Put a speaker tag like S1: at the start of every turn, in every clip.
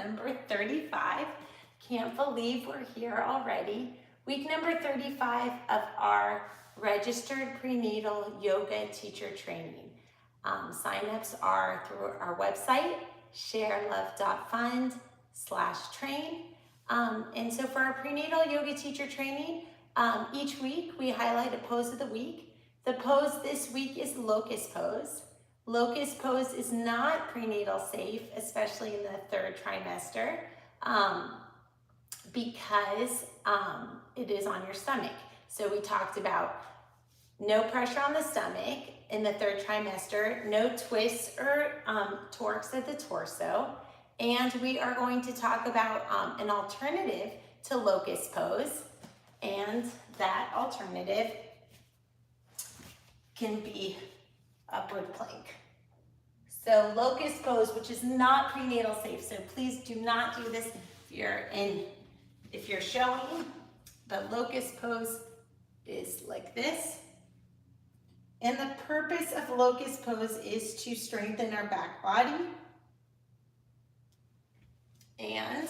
S1: number 35. Can't believe we're here already. Week number 35 of our registered prenatal yoga teacher training. Signups are through our website, ShareLove.Fund/train. And so for our prenatal yoga teacher training, each week we highlight a pose of the week. The pose this week is Locust pose. Locust pose is not prenatal safe, especially in the third trimester, because it is on your stomach. So we talked about no pressure on the stomach in the third trimester, no twists or torques at the torso, and we are going to talk about an alternative to Locust pose, and that alternative can be upward plank. So Locust pose, which is not prenatal safe, so please do not do this if you're showing, but Locust pose is like this. And the purpose of Locust pose is to strengthen our back body. And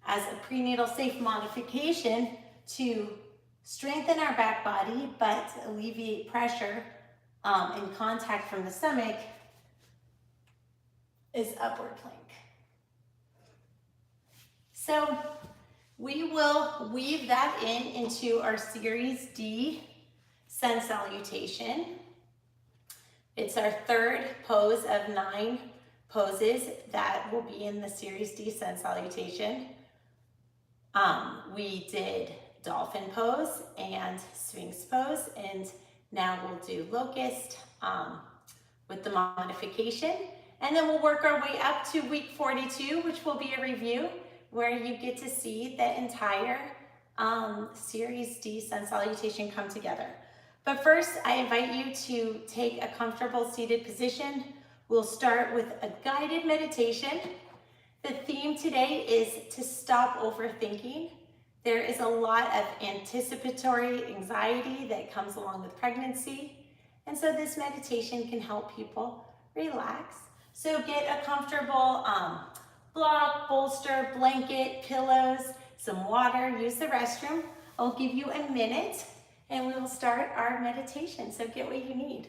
S1: as a prenatal safe modification to strengthen our back body, but alleviate pressure and contact from the stomach, is upward plank. So we will weave that into our Series D Sun Salutation. It's our third pose of 9 poses that will be in the Series D Sun Salutation. We did dolphin pose and sphinx pose, and now we'll do locust with the modification. And then we'll work our way up to week 42, which will be a review where you get to see the entire Series D Sun Salutation come together. But first, I invite you to take a comfortable seated position. We'll start with a guided meditation. The theme today is to stop overthinking. There is a lot of anticipatory anxiety that comes along with pregnancy. And so this meditation can help people relax. So get a comfortable block, bolster, blanket, pillows, some water, use the restroom. I'll give you a minute and we will start our meditation. So get what you need.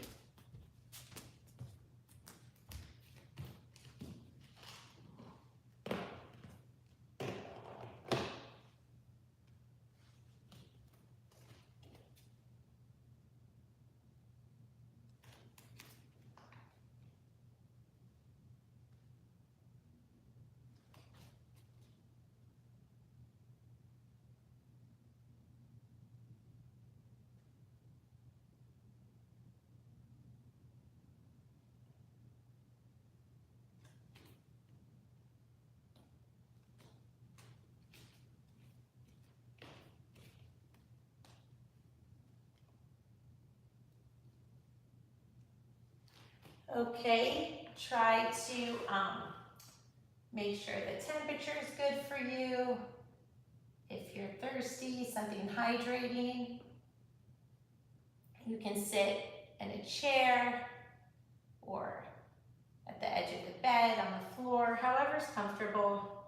S1: Okay, try to make sure the temperature is good for you. If you're thirsty, something hydrating, you can sit in a chair or at the edge of the bed, on the floor, however's comfortable.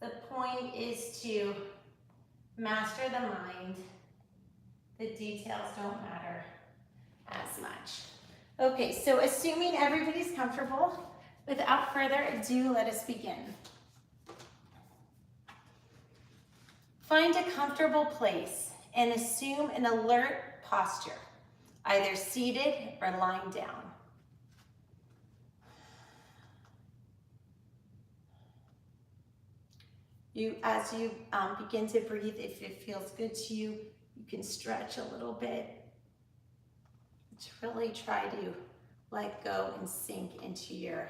S1: The point is to master the mind. The details don't matter as much. Okay, so assuming everybody's comfortable, without further ado, let us begin. Find a comfortable place and assume an alert posture, either seated or lying down. As you begin to breathe, if it feels good to you, you can stretch a little bit. To really try to let go and sink into your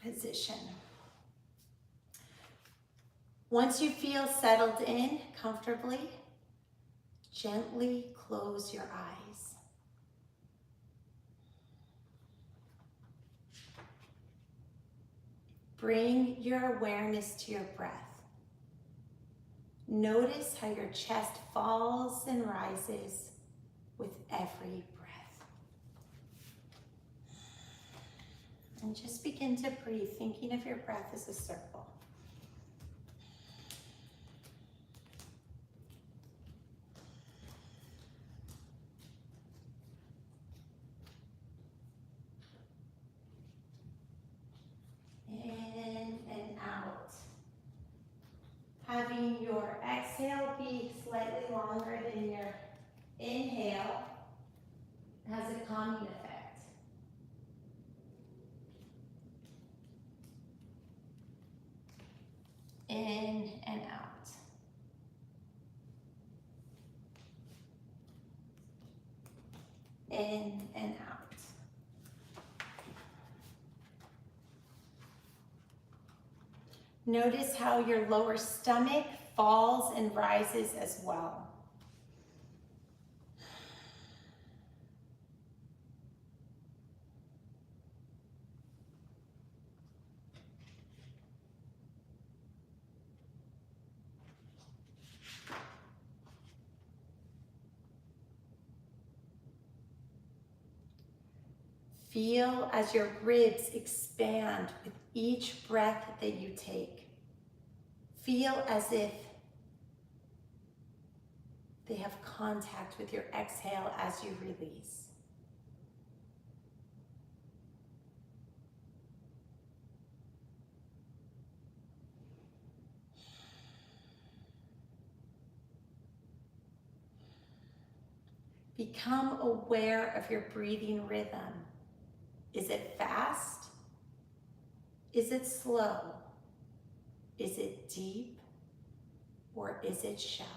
S1: position. Once you feel settled in comfortably, gently close your eyes. Bring your awareness to your breath. Notice how your chest falls and rises with every breath. And just begin to breathe, thinking of your breath as a circle. In and out. Having your exhale be slightly longer than your inhale has a calming effect. In and out. In and out. Notice how your lower stomach falls and rises as well. Feel as your ribs expand with each breath that you take. Feel as if they have contact with your exhale as you release. Become aware of your breathing rhythm. Is it fast? Is it slow? Is it deep? Or is it shallow?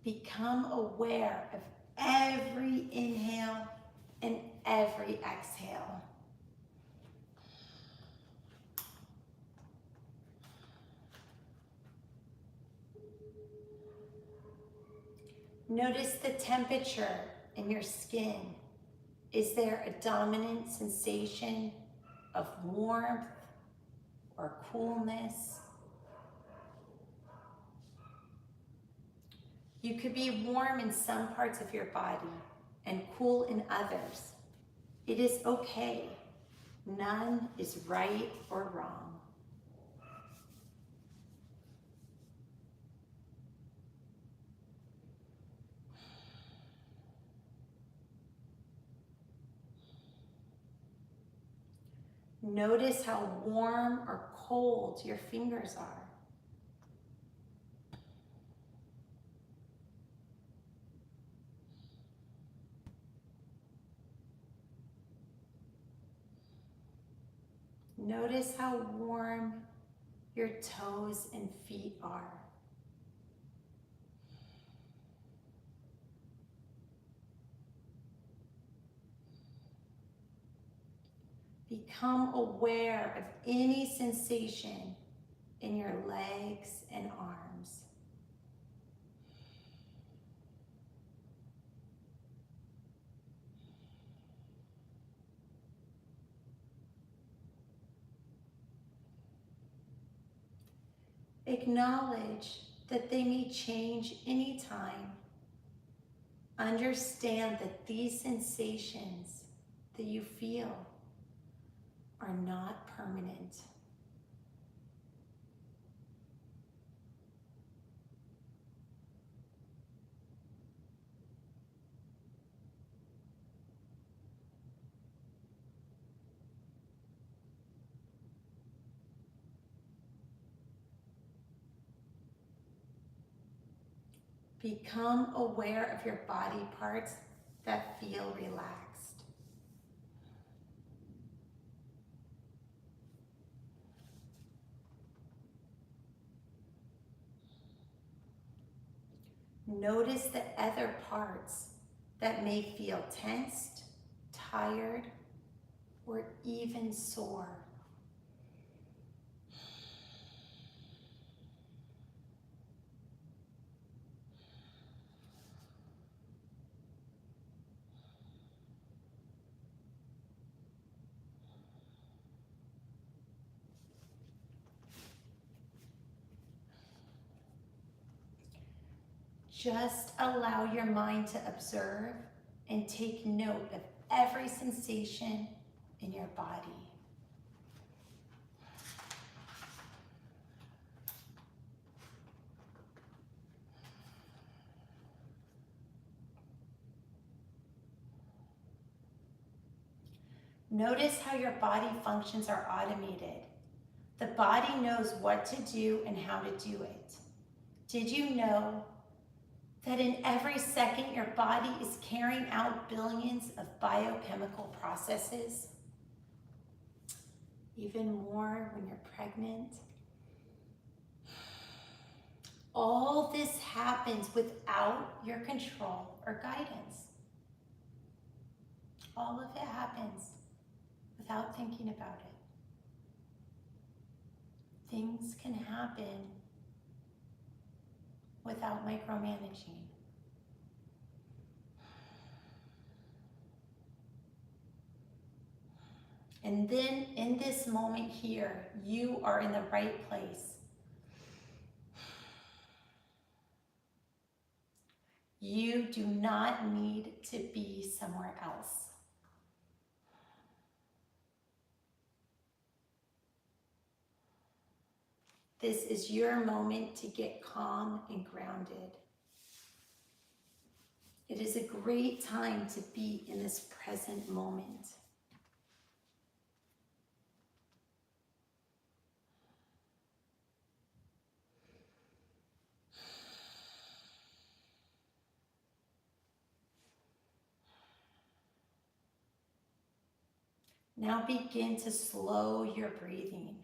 S1: Become aware of every inhale and every exhale. Notice the temperature in your skin. Is there a dominant sensation of warmth or coolness? You could be warm in some parts of your body and cool in others. It is okay. None is right or wrong. Notice how warm or cold your fingers are. Notice how warm your toes and feet are. Become aware of any sensation in your legs and arms. Acknowledge that they may change anytime. Understand that these sensations that you feel are not permanent. Become aware of your body parts that feel relaxed. Notice the other parts that may feel tensed, tired or even sore. Just allow your mind to observe and take note of every sensation in your body. Notice how your body functions are automated. The body knows what to do and how to do it. Did you know that in every second your body is carrying out billions of biochemical processes? Even more when you're pregnant. All this happens without your control or guidance. All of it happens without thinking about it. Things can happen without micromanaging. And then in this moment here, you are in the right place. You do not need to be somewhere else. This is your moment to get calm and grounded. It is a great time to be in this present moment. Now begin to slow your breathing.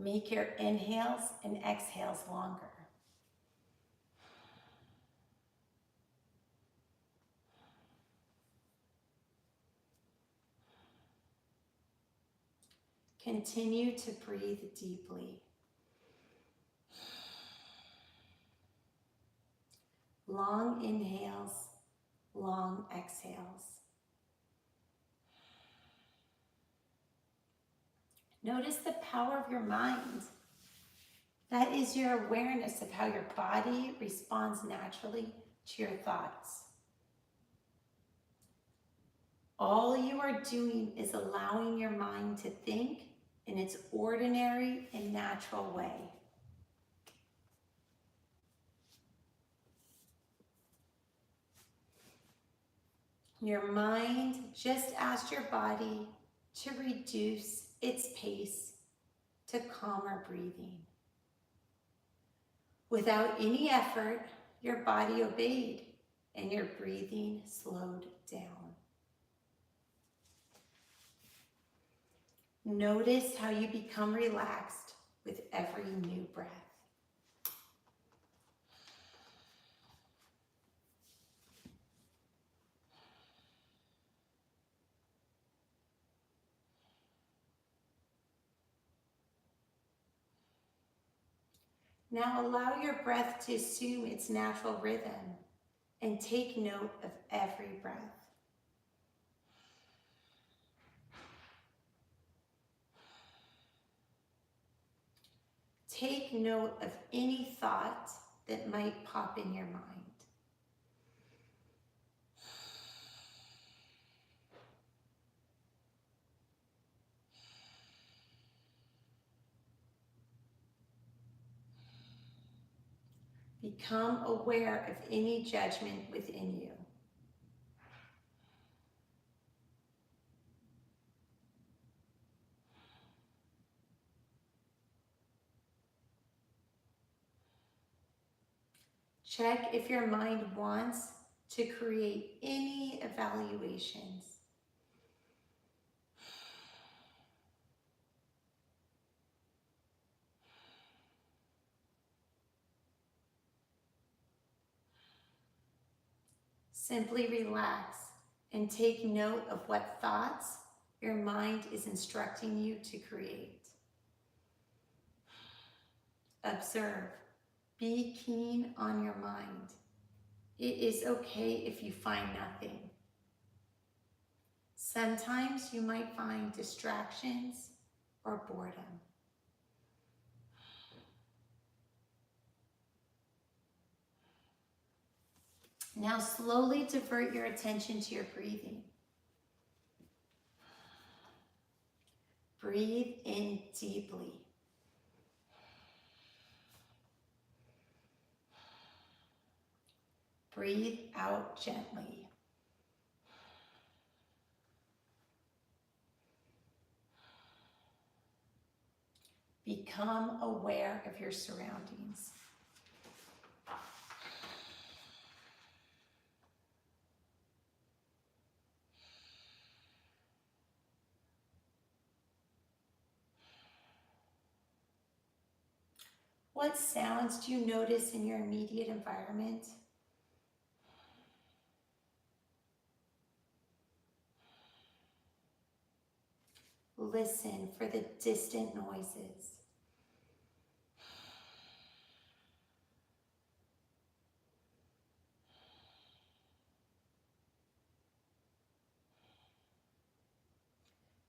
S1: Make your inhales and exhales longer. Continue to breathe deeply. Long inhales, long exhales. Notice the power of your mind. That is your awareness of how your body responds naturally to your thoughts. All you are doing is allowing your mind to think in its ordinary and natural way. Your mind just asked your body to reduce its pace to calmer breathing. Without any effort, your body obeyed and your breathing slowed down. Notice how you become relaxed with every new breath. Now allow your breath to assume its natural rhythm and take note of every breath. Take note of any thought that might pop in your mind. Become aware of any judgment within you. Check if your mind wants to create any evaluations. Simply relax and take note of what thoughts your mind is instructing you to create. Observe. Be keen on your mind. It is okay if you find nothing. Sometimes you might find distractions or boredom. Now slowly divert your attention to your breathing. Breathe in deeply. Breathe out gently. Become aware of your surroundings. What sounds do you notice in your immediate environment? Listen for the distant noises.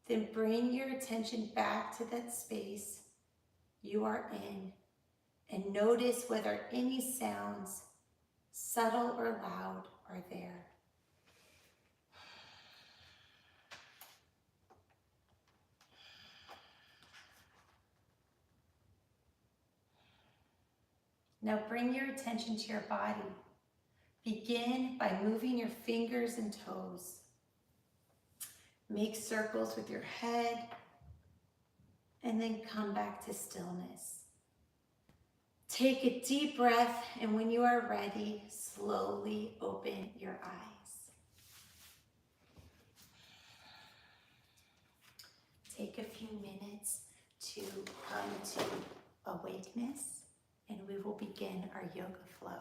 S1: Then bring your attention back to that space you are in and notice whether any sounds, subtle or loud, are there. Now bring your attention to your body. Begin by moving your fingers and toes. Make circles with your head and then come back to stillness. Take a deep breath, and when you are ready, slowly open your eyes. Take a few minutes to come to awakeness, and we will begin our yoga flow.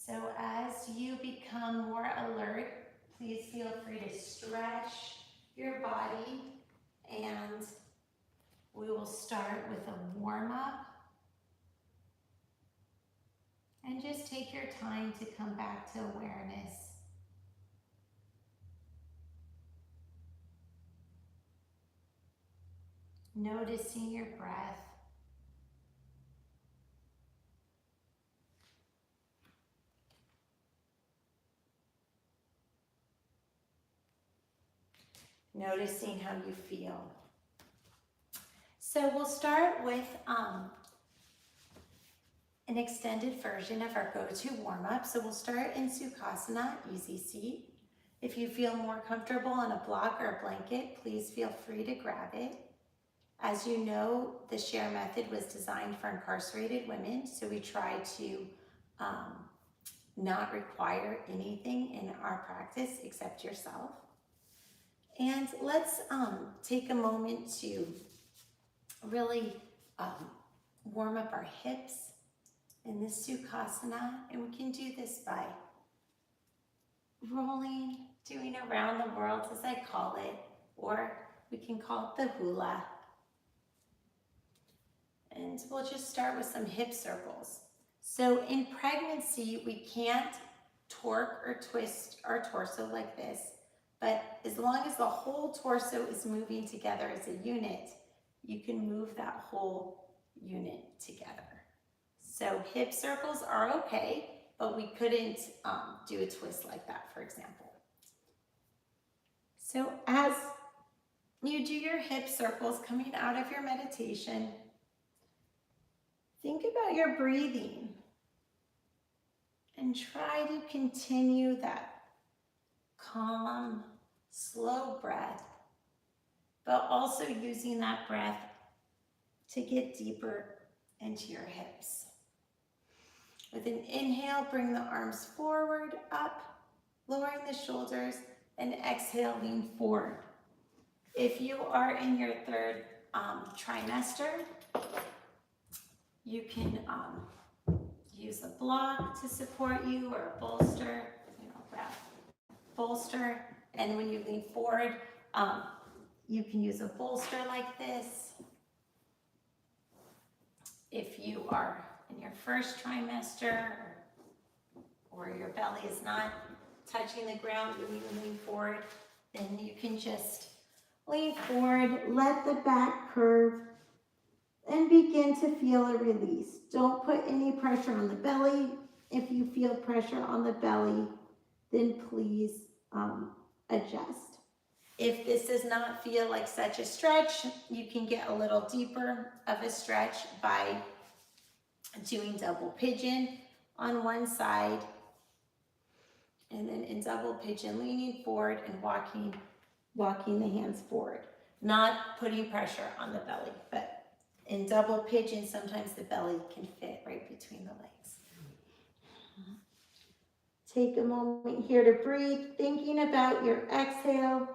S1: So as you become more alert, please feel free to stretch your body, and we will start with a warm-up. And just take your time to come back to awareness. Noticing your breath. Noticing how you feel. So we'll start with an extended version of our go-to warm-up. So we'll start in Sukhasana, easy seat. If you feel more comfortable on a block or a blanket, please feel free to grab it. As you know, the SHARE method was designed for incarcerated women, so we try to not require anything in our practice except yourself. And let's take a moment to really warm up our hips in this Sukhasana, and we can do this by rolling, doing around the world as I call it, or we can call it the hula. And we'll just start with some hip circles. So in pregnancy, we can't torque or twist our torso like this, but as long as the whole torso is moving together as a unit, you can move that whole unit together. So hip circles are okay, but we couldn't do a twist like that, for example. So as you do your hip circles coming out of your meditation, think about your breathing And try to continue that calm, slow breath, but also using that breath to get deeper into your hips. With an inhale, bring the arms forward, up, lowering the shoulders, and exhale, lean forward. If you are in your third trimester, you can use a block to support you or a bolster, bolster. And when you lean forward, you can use a bolster like this. If you are in your first trimester or your belly is not touching the ground when you lean forward, then you can just lean forward, let the back curve, and begin to feel a release. Don't put any pressure on the belly. If you feel pressure on the belly, then please adjust. If this does not feel like such a stretch, you can get a little deeper of a stretch by doing double pigeon on one side, and then in double pigeon, leaning forward and walking the hands forward. Not putting pressure on the belly, but in double pigeon, sometimes the belly can fit right between the legs. Take a moment here to breathe, thinking about your exhale,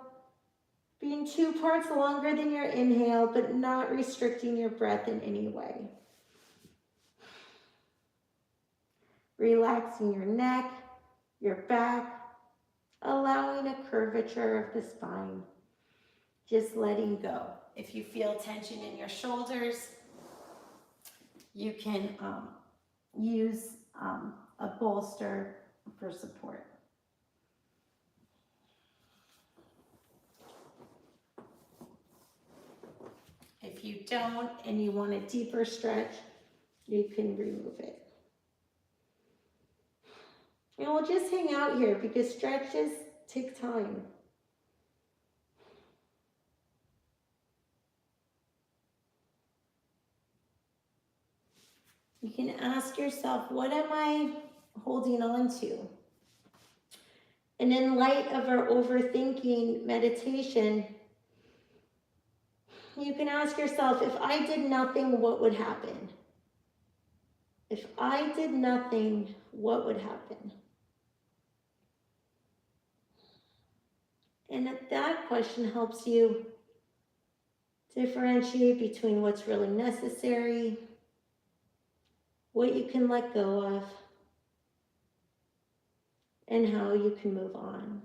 S1: being 2 parts longer than your inhale, but not restricting your breath in any way. Relaxing your neck, your back, allowing a curvature of the spine. Just letting go. If you feel tension in your shoulders, you can use a bolster for support. If you don't and you want a deeper stretch, you can remove it. And we'll just hang out here because stretches take time. You can ask yourself, what am I holding on to? And in light of our overthinking meditation, you can ask yourself, if I did nothing, what would happen? If I did nothing, what would happen? And that question helps you differentiate between what's really necessary, what you can let go of, and how you can move on.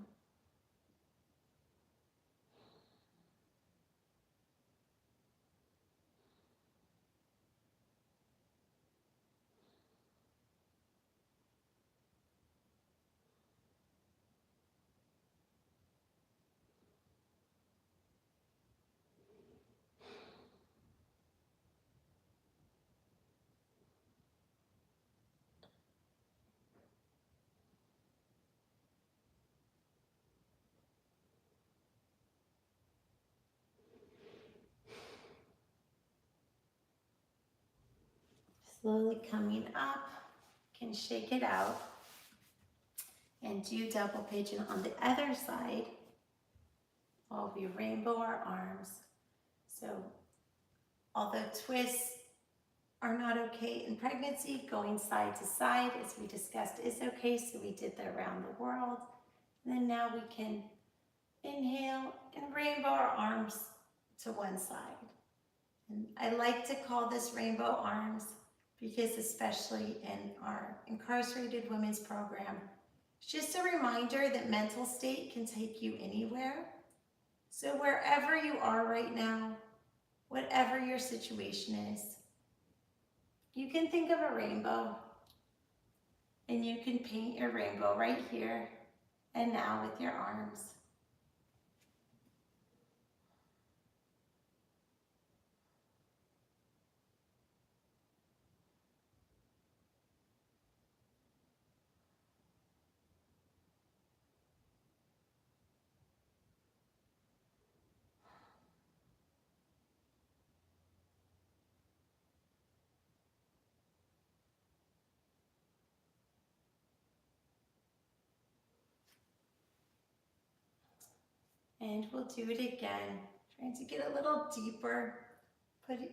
S1: Slowly coming up, can shake it out and do double pigeon on the other side while we rainbow our arms. So although twists are not okay in pregnancy, going side to side, as we discussed, is okay. So we did that around the world. And then now we can inhale and rainbow our arms to one side. And I like to call this rainbow arms because especially in our incarcerated women's program, it's just a reminder that mental state can take you anywhere. So wherever you are right now, whatever your situation is, you can think of a rainbow and you can paint your rainbow right here and now with your arms. And we'll do it again, trying to get a little deeper,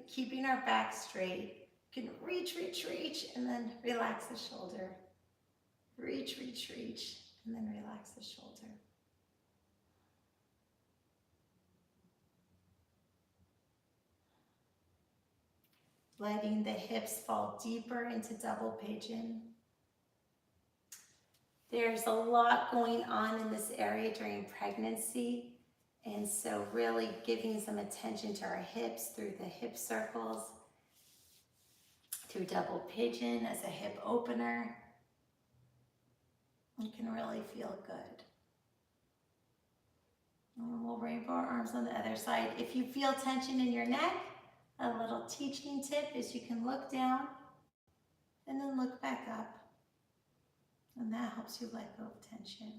S1: keeping our back straight. You can reach, reach, reach, and then relax the shoulder. Reach, reach, reach, and then relax the shoulder. Letting the hips fall deeper into double pigeon. There's a lot going on in this area during pregnancy, and so really giving some attention to our hips through the hip circles, through double pigeon as a hip opener. You can really feel good. And we'll rainbow our arms on the other side. If you feel tension in your neck, a little teaching tip is you can look down and then look back up. And that helps you let go of tension.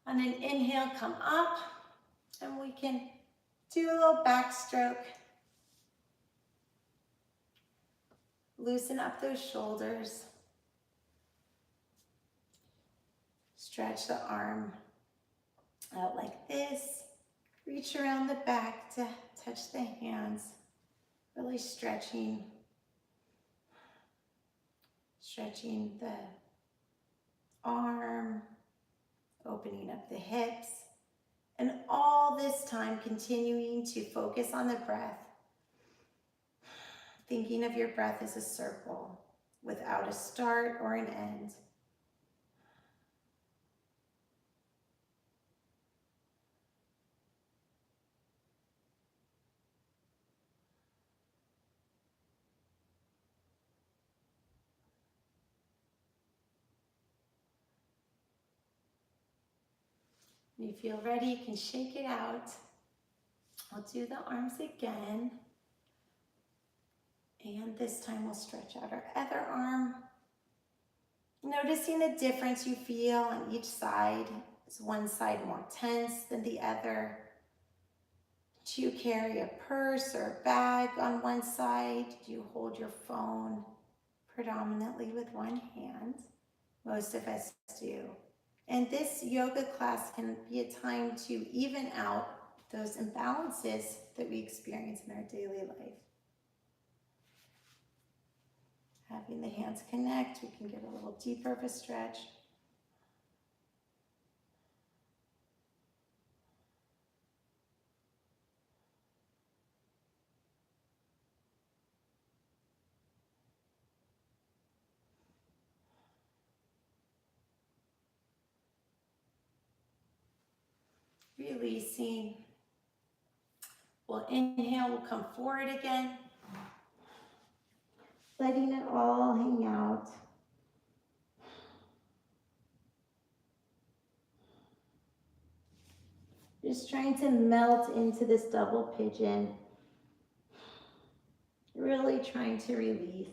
S1: On an inhale, come up, and we can do a little backstroke. Loosen up those shoulders. Stretch the arm out like this. Reach around the back to touch the hands. Really stretching the arm, opening up the hips, and all this time continuing to focus on the breath, thinking of your breath as a circle without a start or an end. When you feel ready, you can shake it out. I'll do the arms again. And this time we'll stretch out our other arm. Noticing the difference you feel on each side. Is one side more tense than the other? Do you carry a purse or a bag on one side? Do you hold your phone predominantly with one hand? Most of us do. And this yoga class can be a time to even out those imbalances that we experience in our daily life. Having the hands connect, we can get a little deeper of a stretch. Releasing. We'll inhale, we'll come forward again. Letting it all hang out. Just trying to melt into this double pigeon. Really trying to release.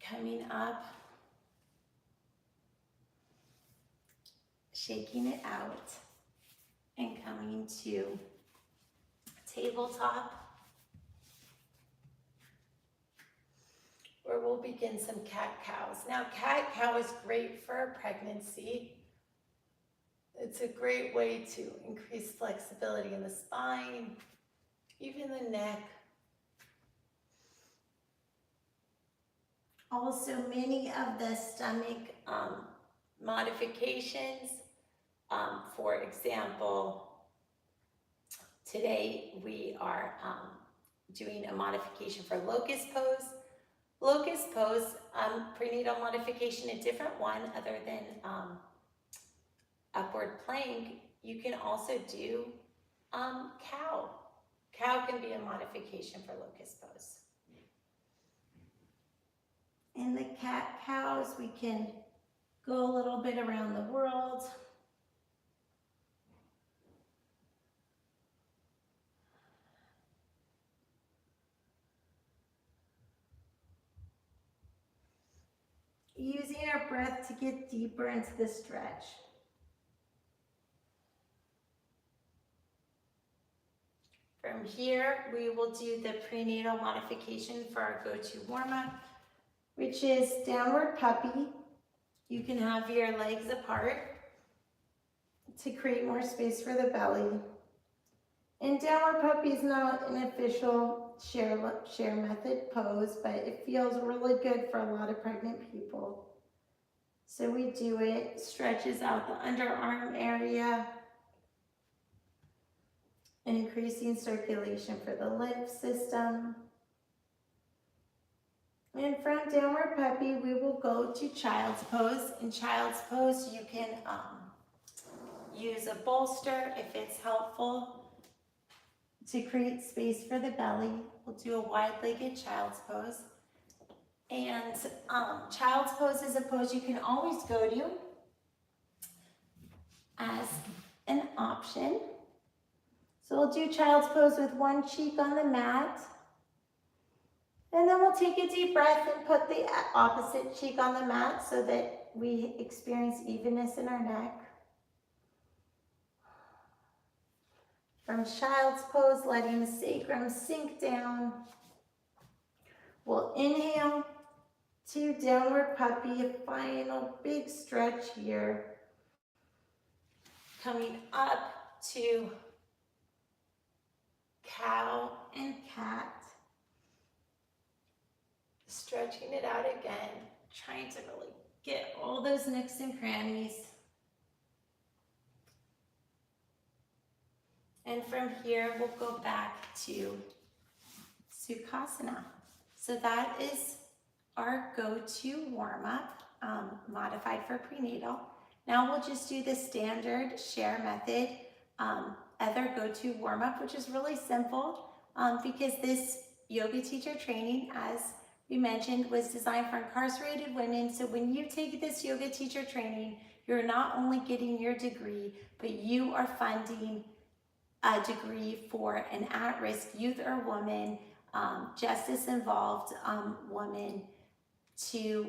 S1: Coming up, shaking it out, and coming to tabletop, where we'll begin some cat-cows. Now, cat-cow is great for pregnancy. It's a great way to increase flexibility in the spine, even the neck. Also, many of the stomach modifications, for example, today we are doing a modification for locust pose. Locust pose, prenatal modification, a different one other than upward plank. You can also do cow. Cow can be a modification for locust pose. In the cat-cows, we can go a little bit around the world. breath to get deeper into the stretch. From here, we will do the prenatal modification for our go-to warm-up, which is downward puppy. You can have your legs apart to create more space for the belly. And downward puppy is not an official share method pose, but it feels really good for a lot of pregnant people. So we do it, stretches out the underarm area, increasing circulation for the lymph system. And from downward puppy, we will go to child's pose. In child's pose, you can use a bolster if it's helpful to create space for the belly. We'll do a wide-legged child's pose. And child's pose is a pose you can always go to as an option. So we'll do child's pose with one cheek on the mat. And then we'll take a deep breath and put the opposite cheek on the mat so that we experience evenness in our neck. From child's pose, letting the sacrum sink down. We'll inhale to downward puppy, a final big stretch here. Coming up to cow and cat. Stretching it out again, trying to really get all those nooks and crannies. And from here, we'll go back to Sukhasana. So that is our go-to warm-up, modified for prenatal. Now we'll just do the standard share method, other go-to warm-up, which is really simple because this yoga teacher training, as we mentioned, was designed for incarcerated women. So when you take this yoga teacher training, you're not only getting your degree, but you are funding a degree for an at-risk youth or woman, justice-involved woman to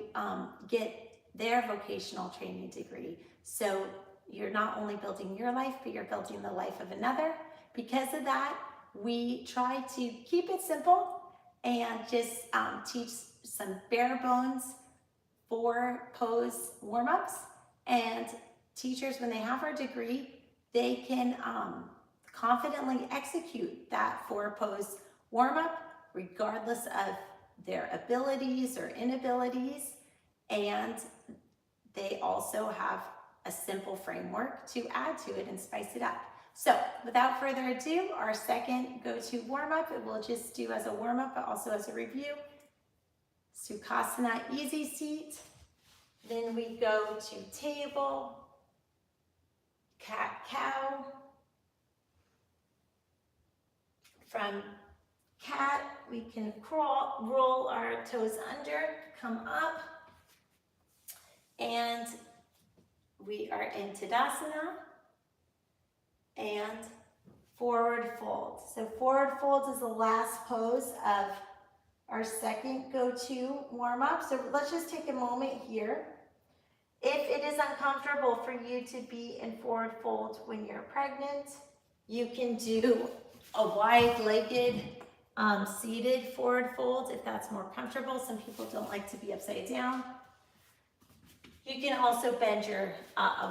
S1: get their vocational training degree. So you're not only building your life, but you're building the life of another. Because of that, we try to keep it simple and just teach some bare bones 4 pose warm-ups. And teachers, when they have our degree, they can confidently execute that 4 pose warm-up regardless of their abilities or inabilities. And they also have a simple framework to add to it and spice it up. So without further ado, our second go-to warm-up, it will just do as a warm-up, but also as a review. Sukhasana, easy seat. Then we go to table, cat-cow. From cat, we can roll our toes under, come up, and we are in Tadasana. And forward fold. So forward fold is the last pose of our second go-to warm-up. So let's just take a moment here. If it is uncomfortable for you to be in forward fold when you're pregnant, you can do a wide-legged seated forward fold if that's more comfortable. Some people don't like to be upside down. You can also bend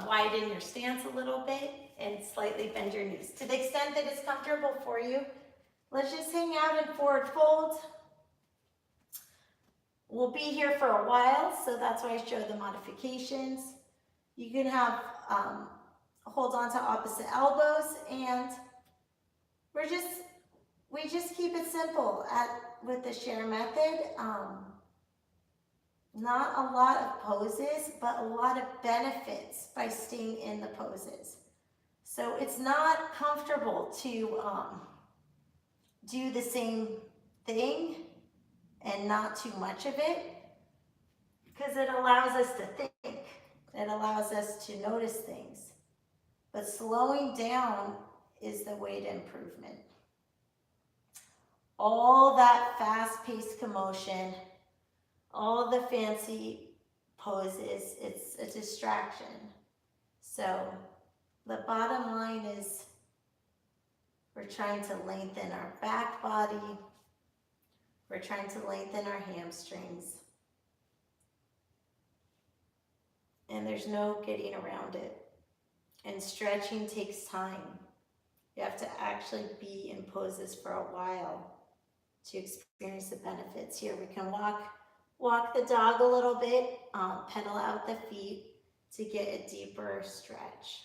S1: widen your stance a little bit and slightly bend your knees. To the extent that it's comfortable for you, let's just hang out in forward fold. We'll be here for a while, so that's why I show the modifications. You can have, hold on to opposite elbows, and we just keep it simple with the share method. Not a lot of poses, but a lot of benefits by staying in the poses. So it's not comfortable to do the same thing and not too much of it, because it allows us to think. It allows us to notice things. But slowing down is the way to improvement. All that fast-paced commotion, all the fancy poses, it's a distraction. So the bottom line is we're trying to lengthen our back body. We're trying to lengthen our hamstrings. And there's no getting around it. And stretching takes time. You have to actually be in poses for a while to experience the benefits. Here we can walk the dog a little bit, pedal out the feet to get a deeper stretch.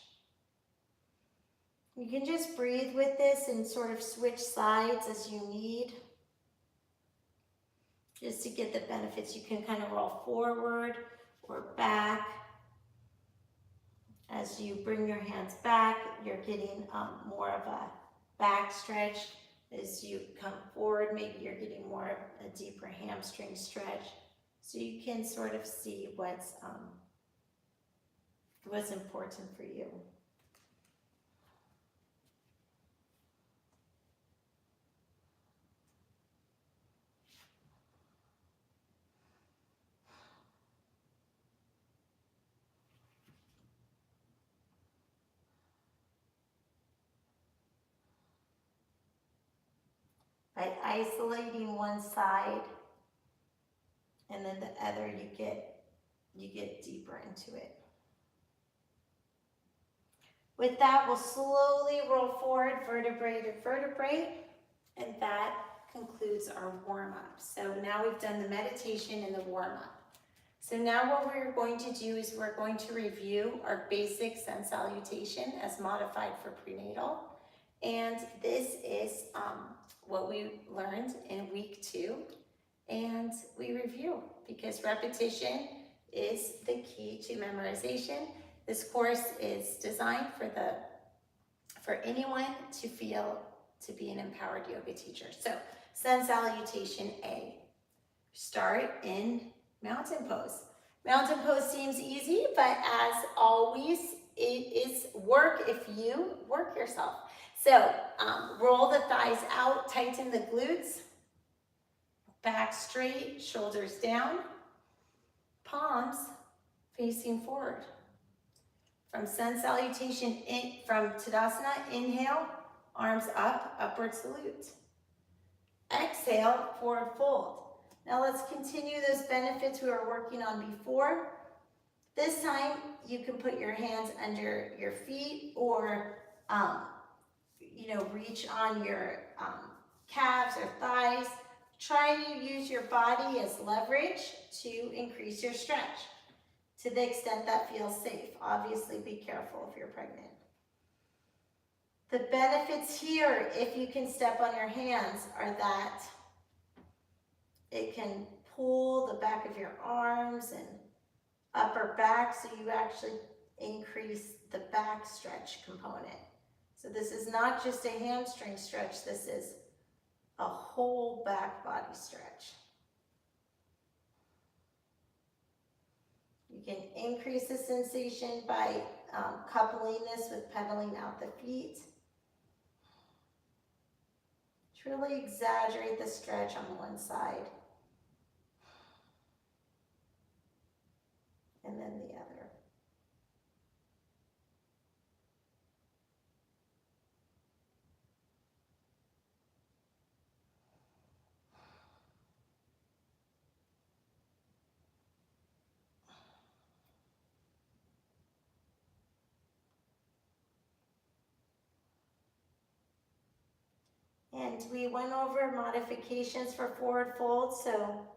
S1: You can just breathe with this and sort of switch sides as you need, just to get the benefits. You can kind of roll forward or back. As you bring your hands back, you're getting more of a back stretch. As you come forward, maybe you're getting more of a deeper hamstring stretch. So you can sort of see what's important for you. By isolating one side and then the other, you get deeper into it. With that, we'll slowly roll forward vertebrae to vertebrae, and that concludes our warm-up. So now we've done the meditation and the warm-up. So now what we're going to do is we're going to review our basic sun salutation as modified for prenatal. And this is what we learned in week 2. And we review because repetition is the key to memorization. This course is designed for anyone to feel to be an empowered yoga teacher. So sun salutation A. Start in mountain pose. Mountain pose seems easy, but as always, it is work if you work yourself. So roll the thighs out, tighten the glutes, back straight, shoulders down, palms facing forward. From sun salutation, from Tadasana, inhale, arms up, upward salute. Exhale, forward fold. Now let's continue those benefits we were working on before. This time, you can put your hands under your feet or reach on your calves or thighs. Try to use your body as leverage to increase your stretch to the extent that feels safe. Obviously, be careful if you're pregnant. The benefits here, if you can step on your hands, are that it can pull the back of your arms and upper back, so you actually increase the back stretch component. So this is not just a hamstring stretch, this is a whole back body stretch. You can increase the sensation by coupling this with pedaling out the feet. Truly exaggerate the stretch on one side and then the other. And we went over modifications for forward fold, so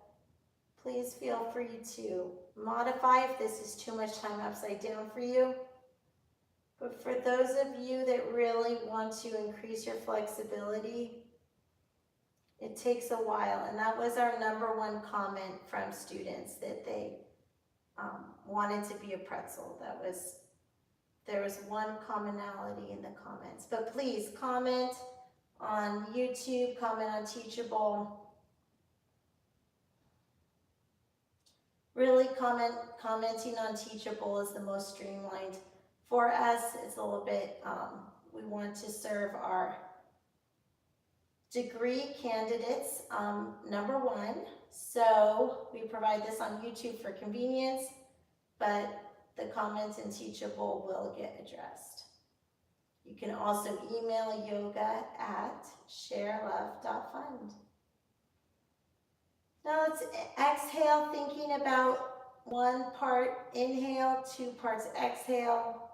S1: please feel free to modify if this is too much time upside down for you. But for those of you that really want to increase your flexibility, it takes a while. And that was our #1 comment from students, that they wanted to be a pretzel. There was one commonality in the comments. But please comment on YouTube, comment on Teachable. Really commenting on Teachable is the most streamlined. For us, it's a little bit, we want to serve our degree candidates, #1. So we provide this on YouTube for convenience. but the comments in Teachable will get addressed. You can also email yoga@ShareLove.Fund. Now let's exhale, thinking about one part inhale, 2 parts exhale.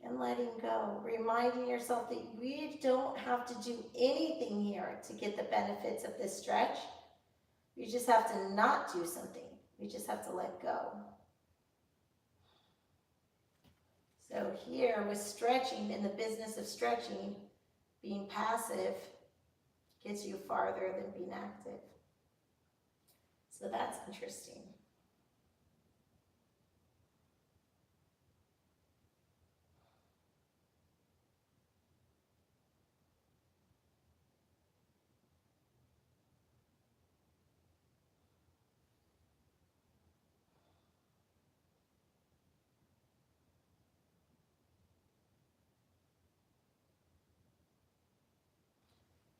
S1: And letting go, reminding yourself that we don't have to do anything here to get the benefits of this stretch. You just have to not do something. You just have to let go. So here with stretching, in the business of stretching, being passive gets you farther than being active. So that's interesting.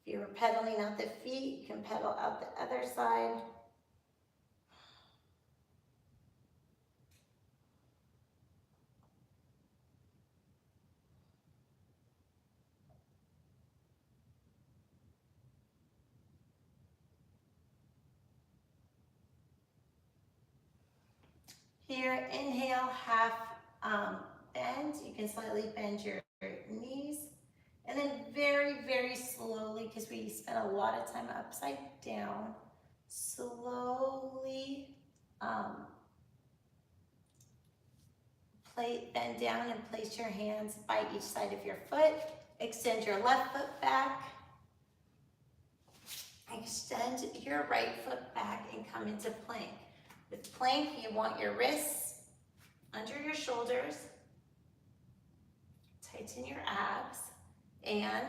S1: If you were pedaling out the feet, you can pedal out the other side. Here, inhale, half bend. You can slightly bend your knees. And then very, very slowly, because we spent a lot of time upside down, slowly bend down and place your hands by each side of your foot. Extend your left foot back. Extend your right foot back and come into plank. With plank, you want your wrists under your shoulders. Tighten your abs. And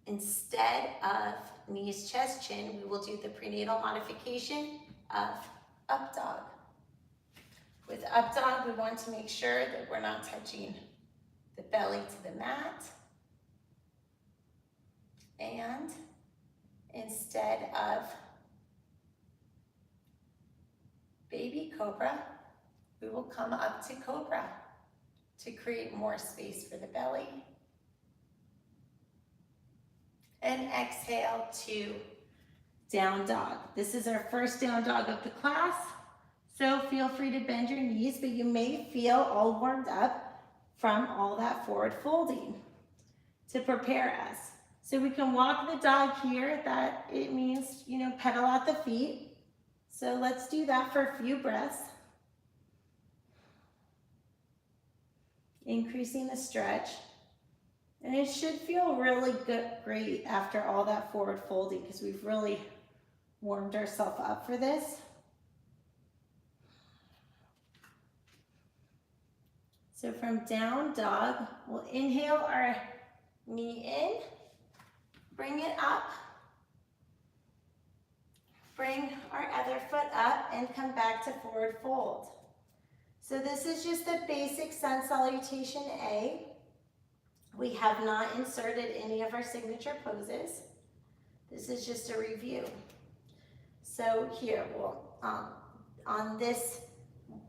S1: instead of knees, chest, chin, we will do the prenatal modification of up dog. With up dog, we want to make sure that we're not touching the belly to the mat. And instead of baby cobra, we will come up to cobra to create more space for the belly. And exhale to down dog. This is our first down dog of the class. So feel free to bend your knees, but you may feel all warmed up from all that forward folding to prepare us. So we can walk the dog here. That it means, pedal out the feet. So let's do that for a few breaths. Increasing the stretch. And it should feel really great after all that forward folding because we've really warmed ourselves up for this. So from down dog, we'll inhale our knee in, bring it up, bring our other foot up and come back to forward fold. So this is just the basic sun salutation A. We have not inserted any of our signature poses. This is just a review. So here, we'll, on this,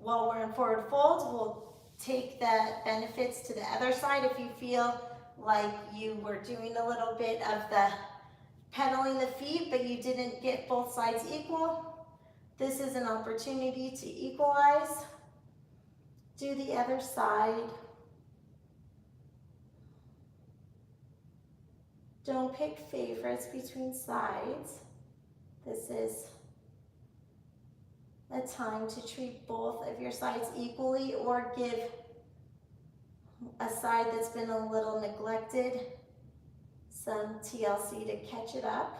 S1: while we're in forward fold, we'll take the benefits to the other side. If you feel like you were doing a little bit of the pedaling the feet, but you didn't get both sides equal, this is an opportunity to equalize. Do the other side. Don't pick favorites between sides. This is a time to treat both of your sides equally or give a side that's been a little neglected some TLC to catch it up.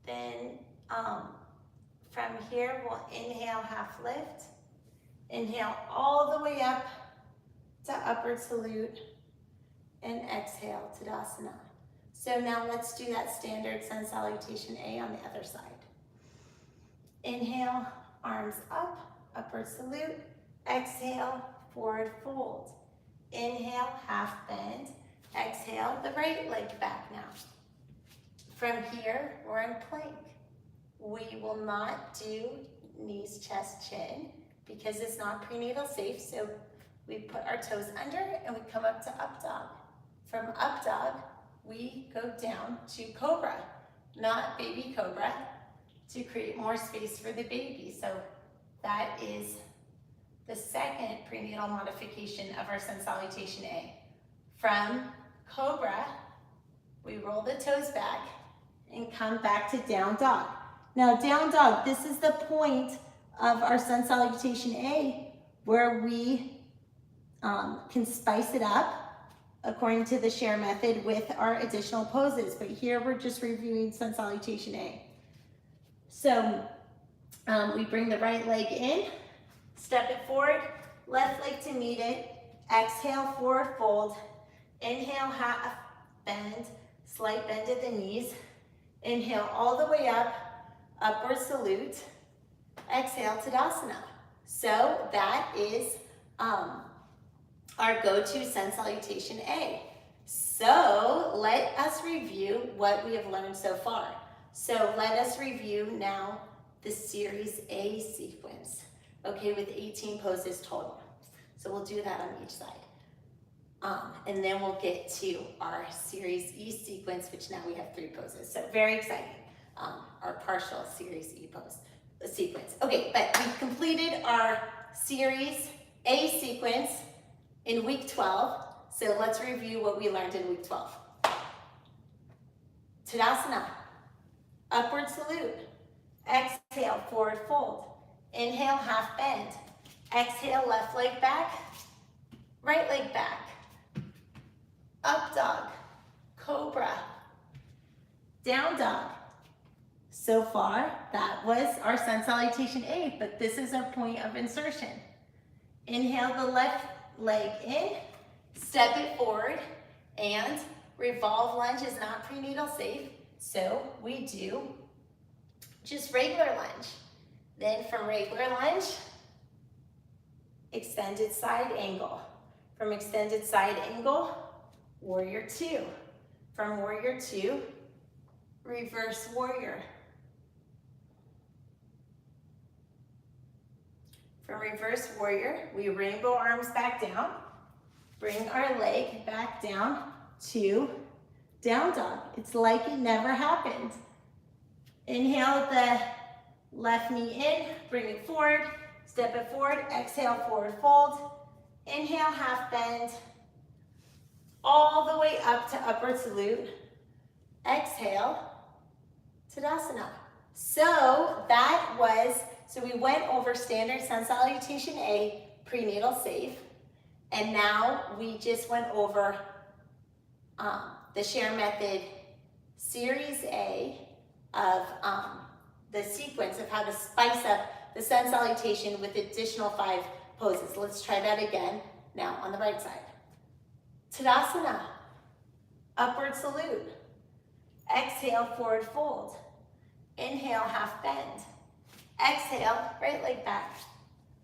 S1: Then from here, we'll inhale, half lift. Inhale all the way up to upward salute and exhale, Tadasana. So now let's do that standard sun salutation A on the other side. Inhale, arms up, upward salute. Exhale, forward fold. Inhale, half bend. Exhale, the right leg back now. From here, we're in plank. We will not do knees, chest, chin because it's not prenatal safe. So we put our toes under and we come up to up dog. From up dog, we go down to cobra, not baby cobra, to create more space for the baby. So that is the second prenatal modification of our Sun Salutation A. From cobra, we roll the toes back and come back to down dog. Now down dog, this is the point of our Sun Salutation A where we can spice it up according to the share method with our additional poses. But here we're just reviewing Sun Salutation A. So we bring the right leg in, step it forward, left leg to meet it, exhale, forward fold, inhale, half bend, slight bend at the knees, inhale all the way up, upward salute, exhale, Tadasana. So that is our go-to Sun Salutation A. So let us review what we have learned so far. So let us review now the Series A sequence, okay, with 18 poses total. So we'll do that on each side. And then we'll get to our Series E sequence, which now we have 3 poses. So very exciting, our partial Series E sequence. Okay, but we've completed our Series A sequence in week 12. So let's review what we learned in week 12. Tadasana, upward salute. Exhale, forward fold. Inhale, half bend. Exhale, left leg back, right leg back. Up dog, cobra, down dog. So far, that was our Sun Salutation A, but this is our point of insertion. Inhale the left leg in, step it forward, and revolve lunge is not prenatal safe, so we do just regular lunge. Then from regular lunge, extended side angle. From extended side angle, warrior 2. From warrior 2, reverse warrior. From reverse warrior, we rainbow arms back down, bring our leg back down to down dog. It's like it never happened. Inhale the left knee in, bring it forward, step it forward, exhale, forward fold. Inhale, half bend, all the way up to upward salute. Exhale, Tadasana. So that was, so we went over standard Sun Salutation A, prenatal safe, and now we just went over the share method Series A of the sequence of how to spice up the Sun Salutation with additional 5 poses. Let's try that again now on the right side. Tadasana, upward salute. Exhale, forward fold. Inhale, half bend. Exhale, right leg back,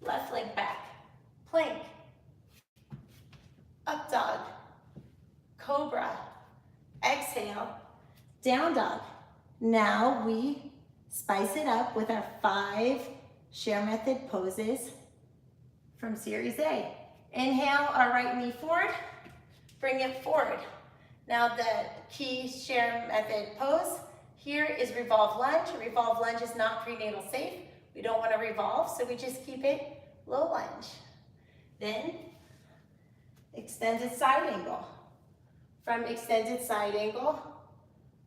S1: left leg back, plank. Up dog, cobra. Exhale, down dog. Now we spice it up with our 5 share method poses from Series A. Inhale our right knee forward, bring it forward. Now the key share method pose here is revolve lunge. Revolve lunge is not prenatal safe. We don't want to revolve, so we just keep it low lunge. Then extended side angle. From extended side angle,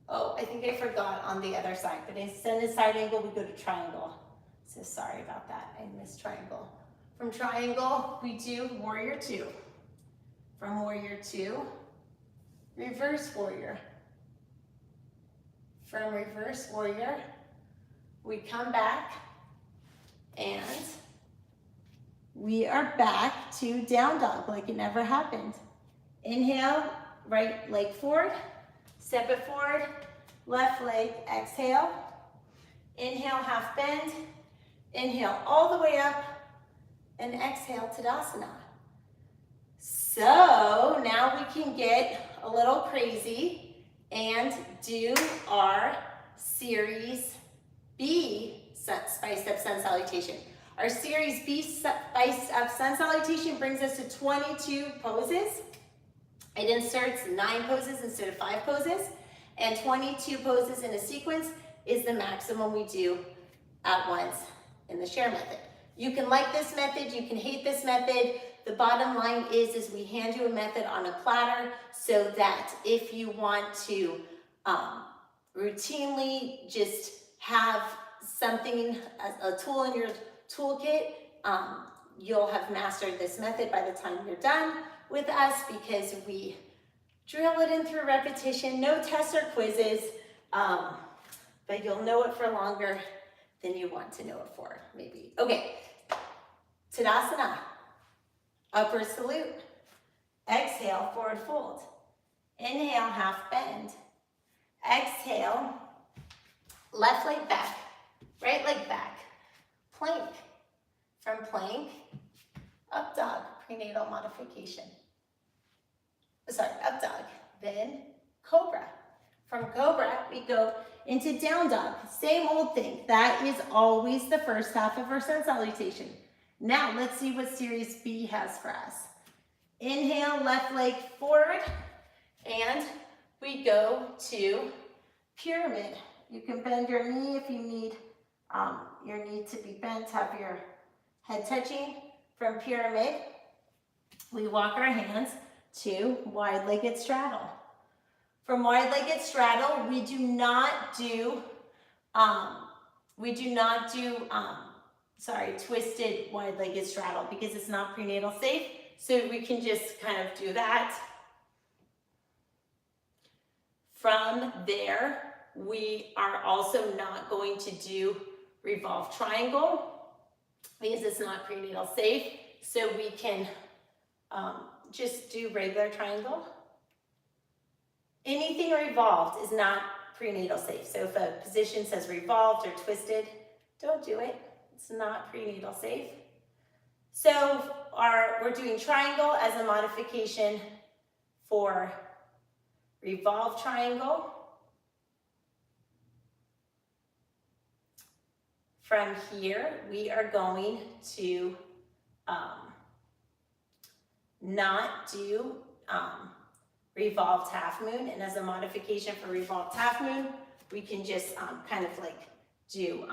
S1: oh, I think I forgot on the other side, but extended side angle, we go to triangle. So sorry about that, I missed triangle. From triangle, we do warrior 2. From warrior 2, reverse warrior. From reverse warrior, we come back and we are back to down dog like it never happened. Inhale, right leg forward, step it forward, left leg, exhale. Inhale, half bend. Inhale all the way up and exhale, Tadasana. So now we can get a little crazy and do our Series B Spiced Up Sun Salutation. Our Series B Spiced Up Sun Salutation brings us to 22 poses. It inserts 9 poses instead of 5 poses, and 22 poses in a sequence is the maximum we do at once in the share method. You can like this method, you can hate this method. The bottom line is we hand you a method on a platter so that if you want to routinely just have something, a tool in your toolkit, you'll have mastered this method by the time you're done with us, because we drill it in through repetition, no tests or quizzes, but you'll know it for longer than you want to know it for, maybe. Okay, Tadasana, upward salute. Exhale, forward fold. Inhale, half bend. Exhale, left leg back, right leg back. Plank. From plank, up dog, prenatal modification. Sorry, up dog, then cobra. From cobra, we go into down dog. Same old thing. That is always the first half of our sun salutation. Now, let's see what Series B has for us. Inhale, left leg forward, and we go to pyramid. You can bend your knee if you need your knee to be bent, have your head touching. From pyramid, we walk our hands to wide-legged straddle. From wide-legged straddle, we do not do twisted wide-legged straddle because it's not prenatal safe. So we can just kind of do that. From there, we are also not going to do revolve triangle because it's not prenatal safe. So we can just do regular triangle. Anything revolved is not prenatal safe. So if a position says revolved or twisted, don't do it. It's not prenatal safe. So we're doing triangle as a modification for revolve triangle. From here, we are going to not do revolved half moon, and as a modification for revolved half moon, we can just kind of like do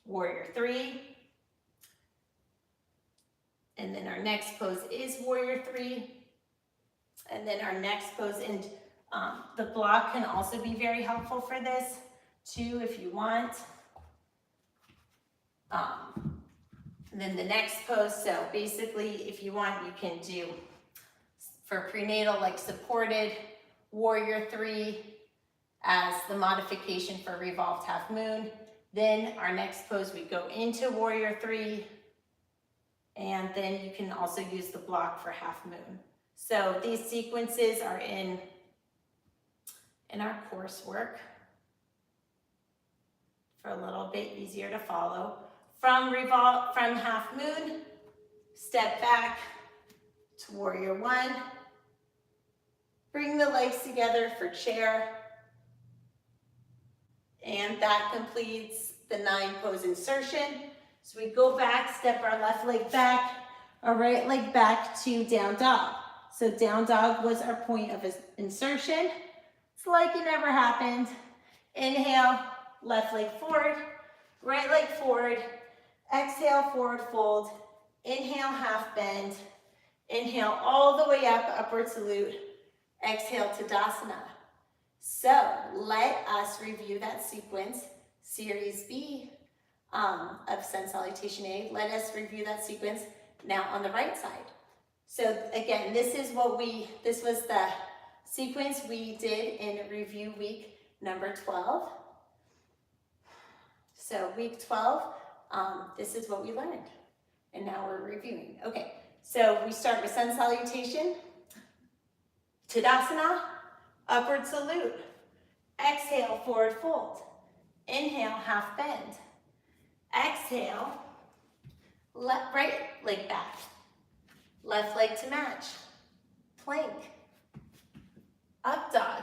S1: warrior 3, and then our next pose is warrior 3, and then our next pose, and the block can also be very helpful for this too if you want. And then the next pose, so basically if you want, you can do for prenatal like supported warrior 3 as the modification for revolved half moon. Then our next pose, we go into warrior 3, and then you can also use the block for half moon. So these sequences are in our coursework for a little bit easier to follow. From half moon, step back to warrior 1. Bring the legs together for chair. And that completes the 9 pose insertion. So we go back, step our left leg back, our right leg back to down dog. So down dog was our point of insertion. It's like it never happened. Inhale, left leg forward, right leg forward. Exhale, forward fold. Inhale, half bend. Inhale all the way up, upward salute. Exhale, Tadasana. So let us review that sequence, Series B of Sun Salutation A. Let us review that sequence now on the right side. So again, this was the sequence we did in review week number 12. So week 12, this is what we learned. And now we're reviewing. Okay, so we start with Sun Salutation, Tadasana, upward salute. Exhale, forward fold. Inhale, half bend. Exhale, right leg back. left leg to match, plank, up dog,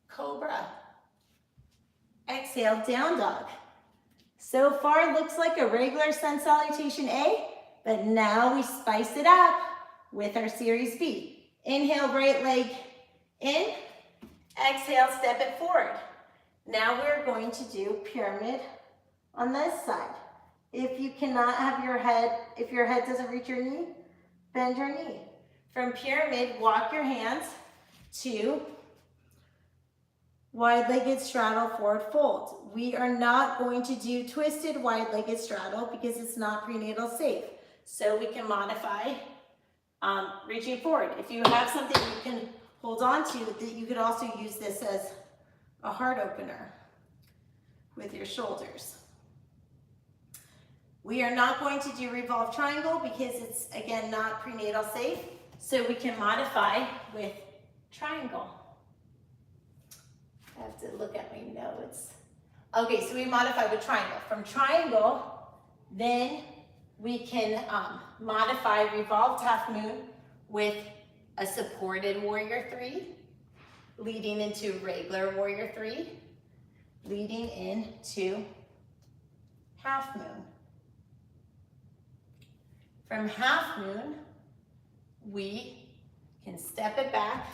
S1: cobra, exhale, down dog. So far, looks like a regular sun salutation A, but now we spice it up with our series B. Inhale, right leg in, exhale, step it forward. Now we're going to do pyramid on this side. If you cannot have your head, if your head doesn't reach your knee, bend your knee. From pyramid, walk your hands to wide-legged straddle, forward fold. We are not going to do twisted wide-legged straddle because it's not prenatal safe. So we can modify reaching forward. If you have something you can hold on to, that you could also use this as a heart opener with your shoulders. We are not going to do revolve triangle because it's, again, not prenatal safe. So we can modify with triangle. I have to look at my notes. Okay, so we modify with triangle. From triangle, then we can modify revolved half moon with a supported warrior 3, leading into regular warrior 3, leading into half moon. From half moon, we can step it back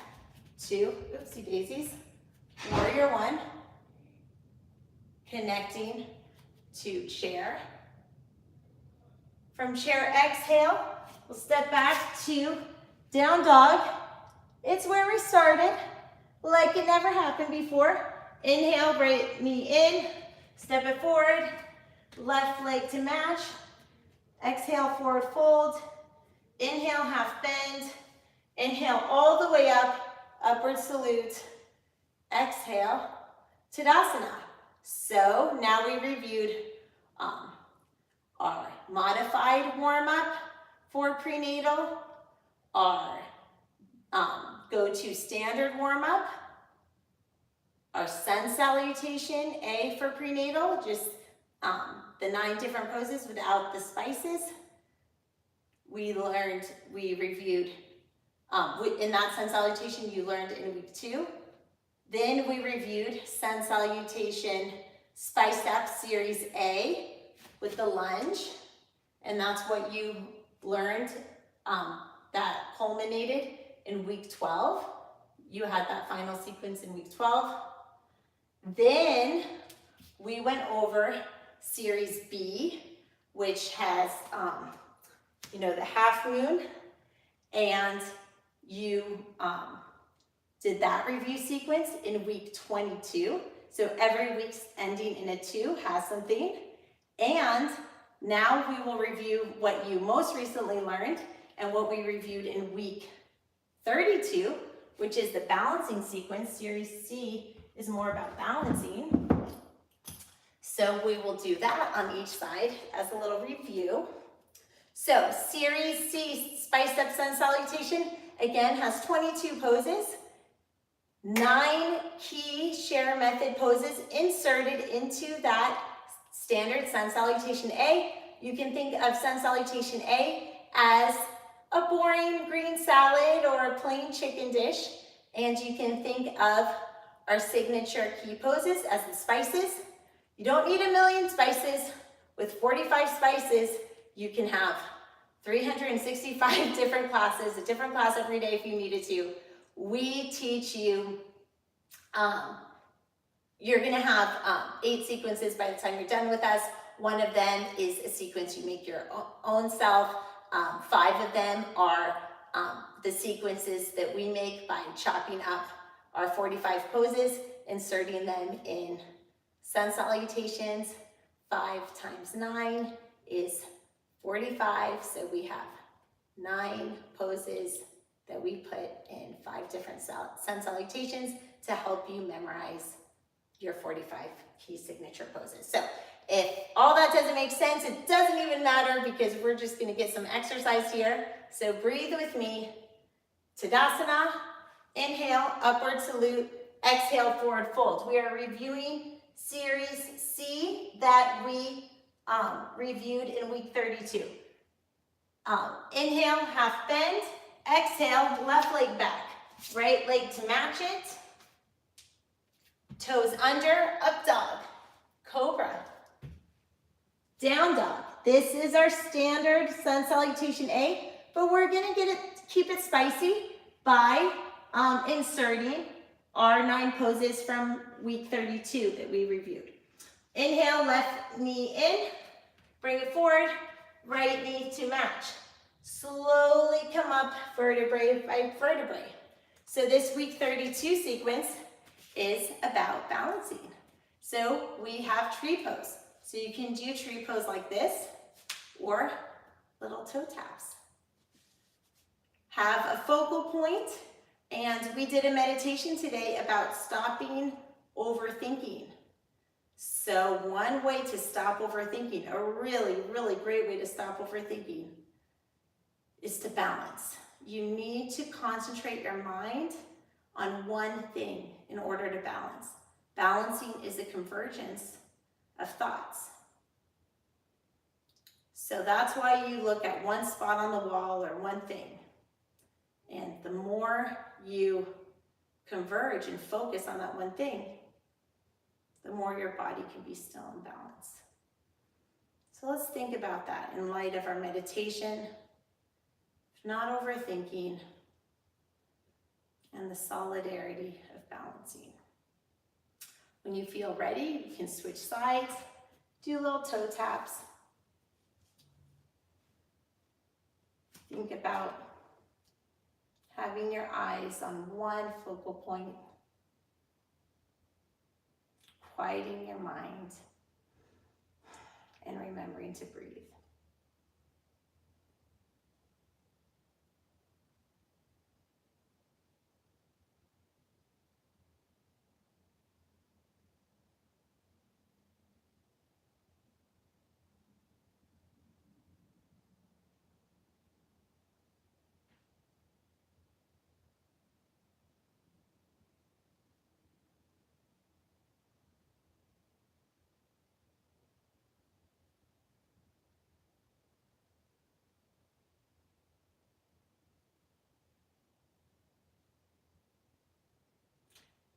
S1: to, oopsie daisies, warrior 1, connecting to chair. From chair, exhale, we'll step back to down dog. It's where we started, like it never happened before. Inhale, right knee in, step it forward, left leg to match. Exhale, forward fold. Inhale, half bend. Inhale all the way up, upward salute. Exhale, Tadasana. So now we reviewed our modified warm-up for prenatal, our go-to standard warm-up, our sun salutation, A for prenatal, just the 9 different poses without the spices. We reviewed, in that sun salutation you learned in week 2. Then we reviewed sun salutation spiced up series A with the lunge. And that's what you learned that culminated in week 12. You had that final sequence in week 12. Then we went over series B, which has, the half moon, and you did that review sequence in week 22. So every week's ending in a 2 has something. And now we will review what you most recently learned and what we reviewed in week 32, which is the balancing sequence. Series C is more about balancing. So we will do that on each side as a little review. So series C, spiced up sun salutation, again has 22 poses, 9 key share method poses inserted into that standard sun salutation A. You can think of sun salutation A as a boring green salad or a plain chicken dish. And you can think of our signature key poses as the spices. You don't need a million spices. With 45 spices, you can have 365 different classes, a different class every day if you needed to. We teach you, you're gonna have 8 sequences by the time you're done with us. One of them is a sequence you make your own self. 5 of them are the sequences that we make by chopping up our 45 poses, inserting them in sun salutations. 5 times 9 is 45, so we have 9 poses that we put in 5 different sun salutations to help you memorize your 45 key signature poses. So if all that doesn't make sense, it doesn't even matter because we're just gonna get some exercise here. So breathe with me. Tadasana, inhale, upward salute, exhale, forward fold. We are reviewing series C that we reviewed in week 32. Inhale, half bend. Exhale, left leg back. Right leg to match it. Toes under, up dog. Cobra. Down dog. This is our standard sun salutation A, but we're gonna keep it spicy by inserting our 9 poses from week 32 that we reviewed. Inhale, left knee in, bring it forward, right knee to match. Slowly come up vertebrae by vertebrae. So this week 32 sequence is about balancing. So we have tree pose. So you can do tree pose like this or little toe taps. Have a focal point, and we did a meditation today about stopping overthinking. So one way to stop overthinking, a really, really great way to stop overthinking, is to balance. You need to concentrate your mind on one thing in order to balance. Balancing is a convergence of thoughts. So that's why you look at one spot on the wall or one thing. And the more you converge and focus on that one thing, the more your body can be still and balanced. So let's think about that in light of our meditation, not overthinking, and the solidarity of balancing. When you feel ready, you can switch sides, do little toe taps. Think about having your eyes on one focal point, quieting your mind, and remembering to breathe.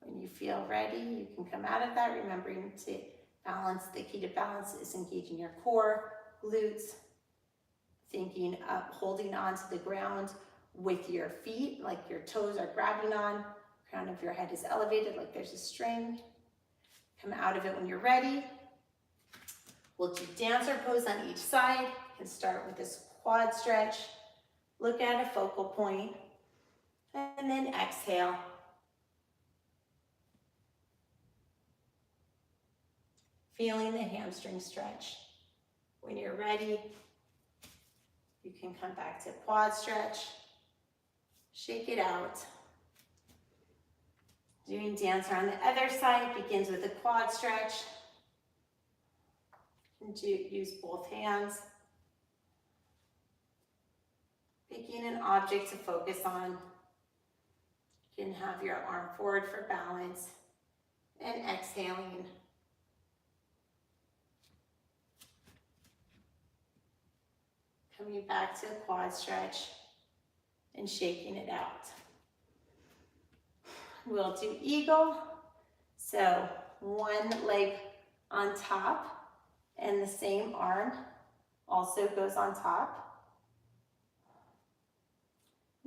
S1: When you feel ready, you can come out of that, remembering to balance. The key to balance is engaging your core, glutes, thinking up, holding on to the ground with your feet, like your toes are grabbing on, crown of your head is elevated like there's a string. Come out of it when you're ready. We'll do dancer pose on each side. You can start with this quad stretch. Look at a focal point, and then exhale. Feeling the hamstring stretch. When you're ready, you can come back to quad stretch, shake it out. Doing dancer on the other side begins with a quad stretch. And use both hands. Picking an object to focus on. You can have your arm forward for balance and exhaling. Coming back to a quad stretch and shaking it out. We'll do eagle. So one leg on top and the same arm also goes on top.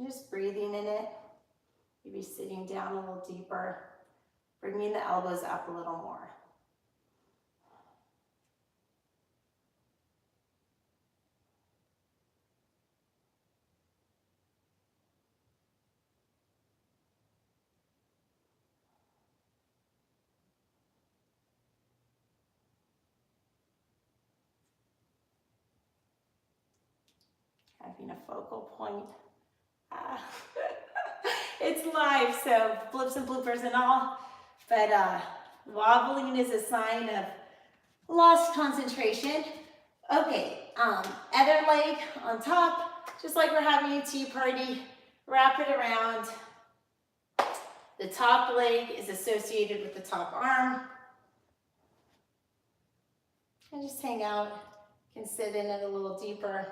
S1: Just breathing in it. Maybe sitting down a little deeper, bringing the elbows up a little more. Having a focal point. It's live, so blips and bloopers and all, but wobbling is a sign of lost concentration. Okay, other leg on top, just like we're having a tea party, wrap it around. The top leg is associated with the top arm. And just hang out, you can sit in it a little deeper.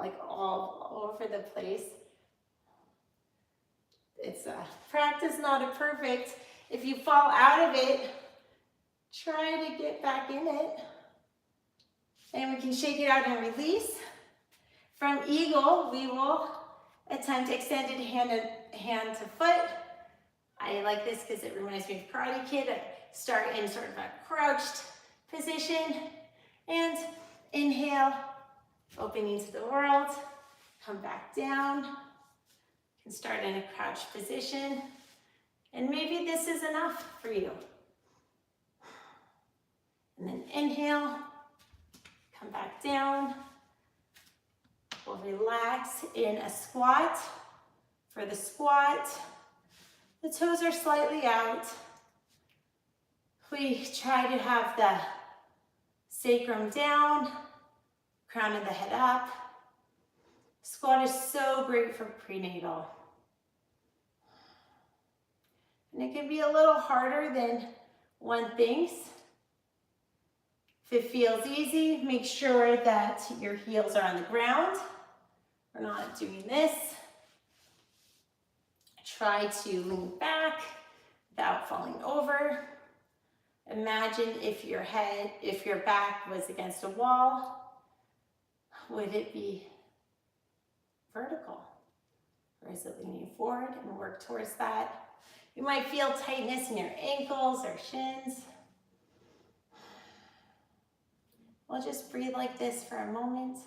S1: like all over the place. It's a practice, not a perfect. If you fall out of it, try to get back in it. And we can shake it out and release. From eagle, we will attempt extended hand to foot. I like this because it reminds me of Karate Kid. I start in sort of a crouched position and inhale, opening to the world. Come back down. You can start in a crouched position. And maybe this is enough for you. And then inhale, come back down. We'll relax in a squat. For the squat, the toes are slightly out. We try to have the sacrum down, crown of the head up. Squat is so great for prenatal. And it can be a little harder than one thinks. If it feels easy, make sure that your heels are on the ground. We're not doing this. Try to lean back without falling over. Imagine if your back was against a wall, would it be vertical? Or is it leaning forward? And work towards that. You might feel tightness in your ankles or shins. We'll just breathe like this for a moment.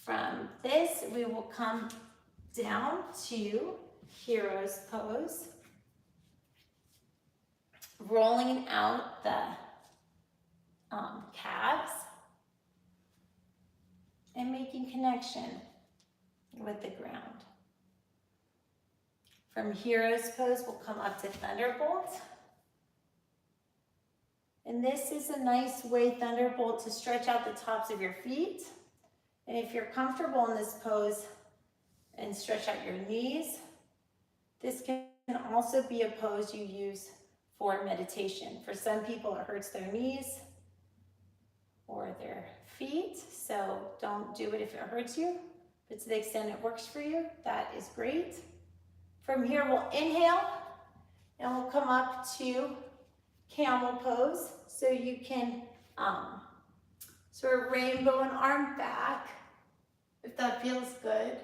S1: From this, we will come down to hero's pose, rolling out the calves and making connection with the ground. From hero's pose, we'll come up to thunderbolt. And this is a nice way, thunderbolt, to stretch out the tops of your feet. And if you're comfortable in this pose and stretch out your knees, this can also be a pose you use for meditation. For some people, it hurts their knees or their feet, so don't do it if it hurts you. But to the extent it works for you, that is great. From here, we'll inhale, and we'll come up to camel pose. So you can sort of rainbow an arm back, if that feels good.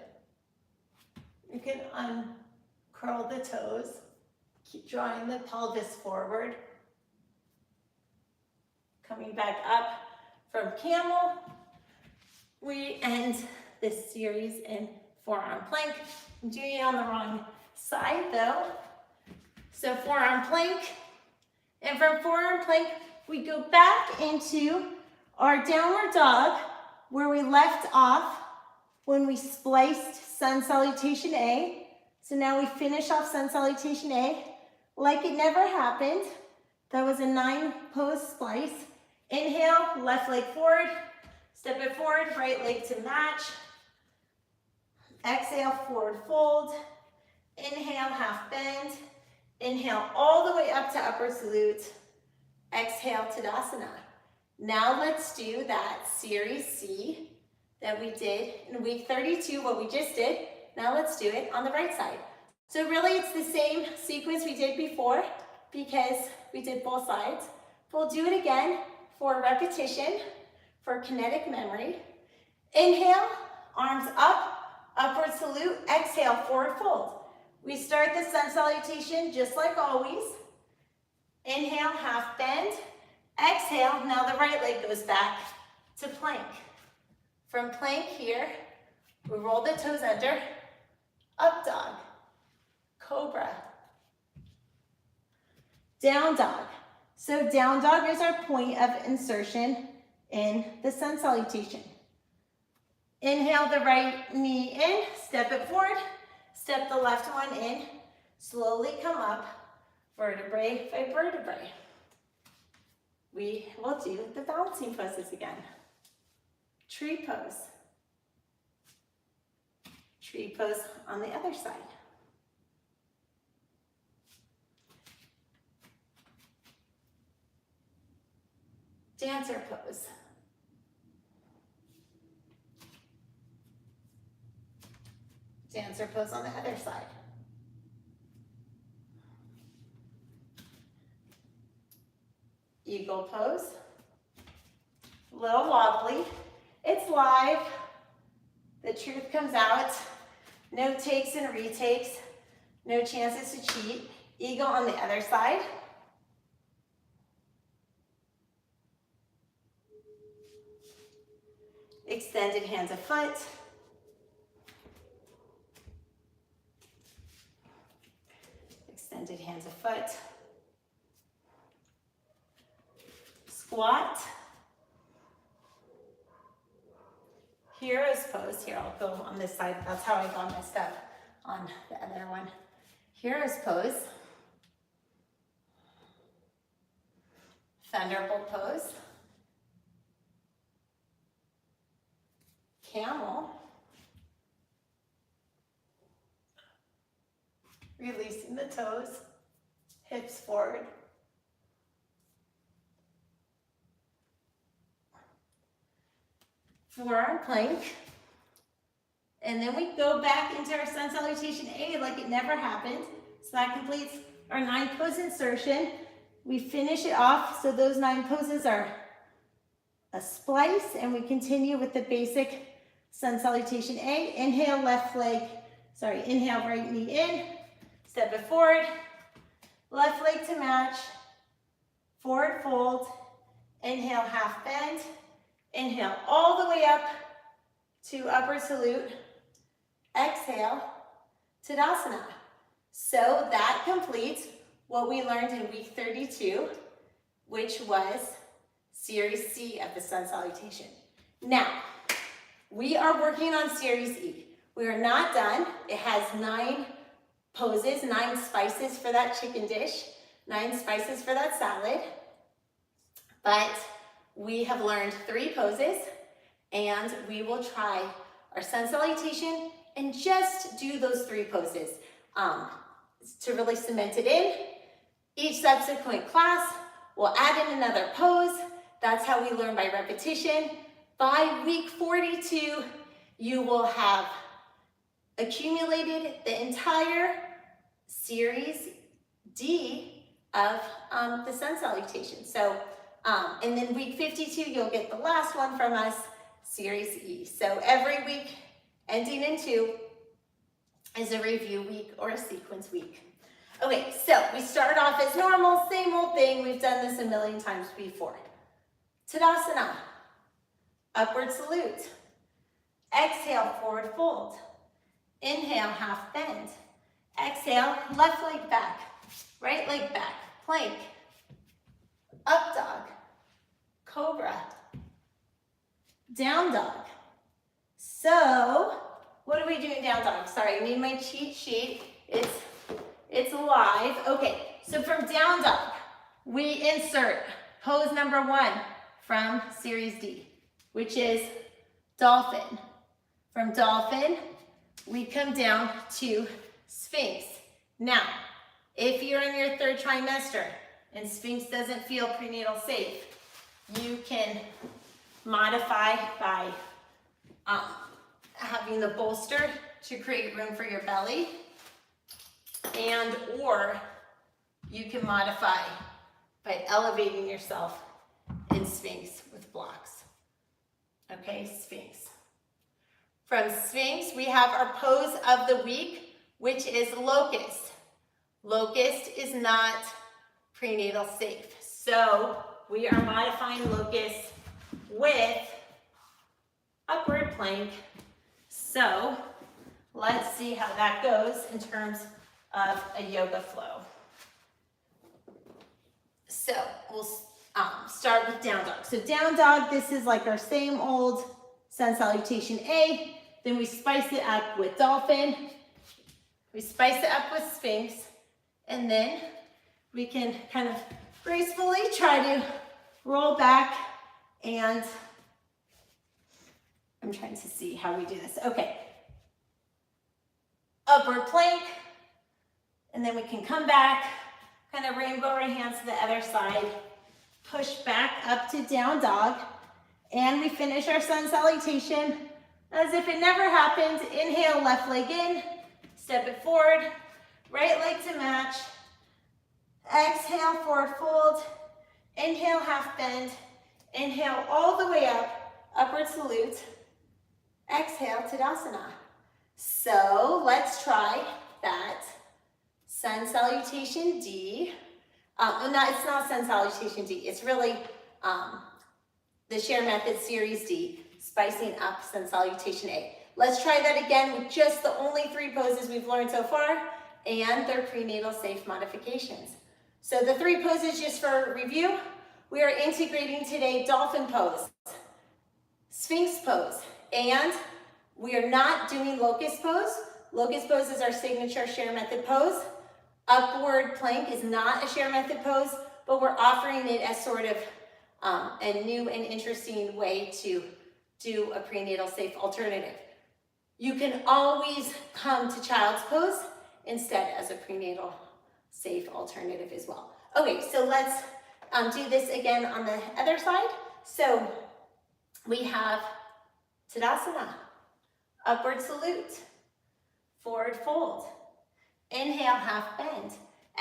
S1: You can uncurl the toes, keep drawing the pelvis forward. Coming back up from camel, we end this series in forearm plank. I'm doing it on the wrong side though. So forearm plank, and from forearm plank, we go back into our downward dog where we left off when we spliced Sun Salutation A. So now we finish off Sun Salutation A like it never happened. That was a 9 pose splice. Inhale, left leg forward, step it forward, right leg to match. Exhale, forward fold. Inhale, half bend. Inhale all the way up to upward salute. Exhale, Tadasana. Now let's do that series C that we did in week 32, what we just did. Now let's do it on the right side. So really it's the same sequence we did before because we did both sides. We'll do it again for repetition, for kinetic memory. Inhale, arms up, upward salute. Exhale, forward fold. We start the Sun Salutation just like always. Inhale, half bend. Exhale, now the right leg goes back to plank. From plank here, we roll the toes under, up dog, cobra, down dog. So down dog is our point of insertion in the Sun Salutation. Inhale the right knee in, step it forward, step the left one in, slowly come up, vertebrae by vertebrae. We will do the balancing poses again. Tree pose. Tree pose on the other side. Dancer pose. Dancer pose on the other side. Eagle pose. A little wobbly. It's live. The truth comes out. No takes and retakes. No chances to cheat. Eagle on the other side. Extended hands of foot. Extended hands of foot. Squat. Hero's pose. Here, I'll go on this side. That's how I got messed up on the other one. Hero's pose. Thunderbolt pose. Camel. Releasing the toes, hips forward. Forearm plank. And then we go back into our sun salutation A like it never happened. So that completes our 9 pose insertion. We finish it off. So those 9 poses are a splice, and we continue with the basic sun salutation A. Inhale, inhale, right knee in. Step it forward, left leg to match, forward fold, inhale, half bend, inhale all the way up to upward salute, exhale, Tadasana. So that completes what we learned in week 32, which was Series C of the sun salutation. Now, we are working on Series E. We are not done. It has 9 poses, 9 spices for that chicken dish, 9 spices for that salad. But we have learned 3 poses, and we will try our sun salutation and just do those 3 poses to really cement it in. Each subsequent class, we'll add in another pose. That's how we learn by repetition. By week 42, you will have accumulated the entire Series D of the sun salutation. So, and then week 52, you'll get the last one from us, Series E. So every week ending in 2 is a review week or a sequence week. Okay, so we start off as normal, same old thing. We've done this a million times before. Tadasana, upward salute. Exhale, forward fold. Inhale, half bend. Exhale, left leg back, right leg back, plank, up dog, cobra, down dog. So, what are we doing down dog? Sorry, I need my cheat sheet. It's live. Okay, so from down dog, we insert pose number 1 from Series D, which is dolphin. From dolphin, we come down to Sphinx. Now, if you're in your 3rd trimester and Sphinx doesn't feel prenatal safe, you can modify by having the bolster to create room for your belly, and or you can modify by elevating yourself in Sphinx with blocks. Okay, Sphinx. From Sphinx, we have our pose of the week, which is Locust. Locust is not prenatal safe. So we are modifying Locust with upward plank. So let's see how that goes in terms of a yoga flow. So we'll start with down dog. So down dog, this is like our same old Sun Salutation A, then we spice it up with Dolphin, we spice it up with Sphinx, and then we can kind of gracefully try to roll back, and I'm trying to see how we do this. Okay. Upward plank, and then we can come back, kind of rainbow our hands to the other side, push back up to down dog, and we finish our sun salutation as if it never happened. Inhale, left leg in, step it forward, right leg to match. Exhale, forward fold. Inhale, half bend. Inhale all the way up, upward salute. Exhale, Tadasana. So let's try that sun salutation D. No, it's not sun salutation D. It's really the Share Method Series D, spicing up sun salutation A. Let's try that again with just the only 3 poses we've learned so far and their prenatal safe modifications. So the 3 poses, just for review, we are integrating today Dolphin pose, Sphinx pose, and we are not doing Locust pose. Locust pose is our signature Share Method pose. Upward plank is not a Share Method pose, but we're offering it as sort of a new and interesting way to do a prenatal safe alternative. You can always come to child's pose instead as a prenatal safe alternative as well. Okay, so let's do this again on the other side. So we have Tadasana, upward salute, forward fold. Inhale, half bend.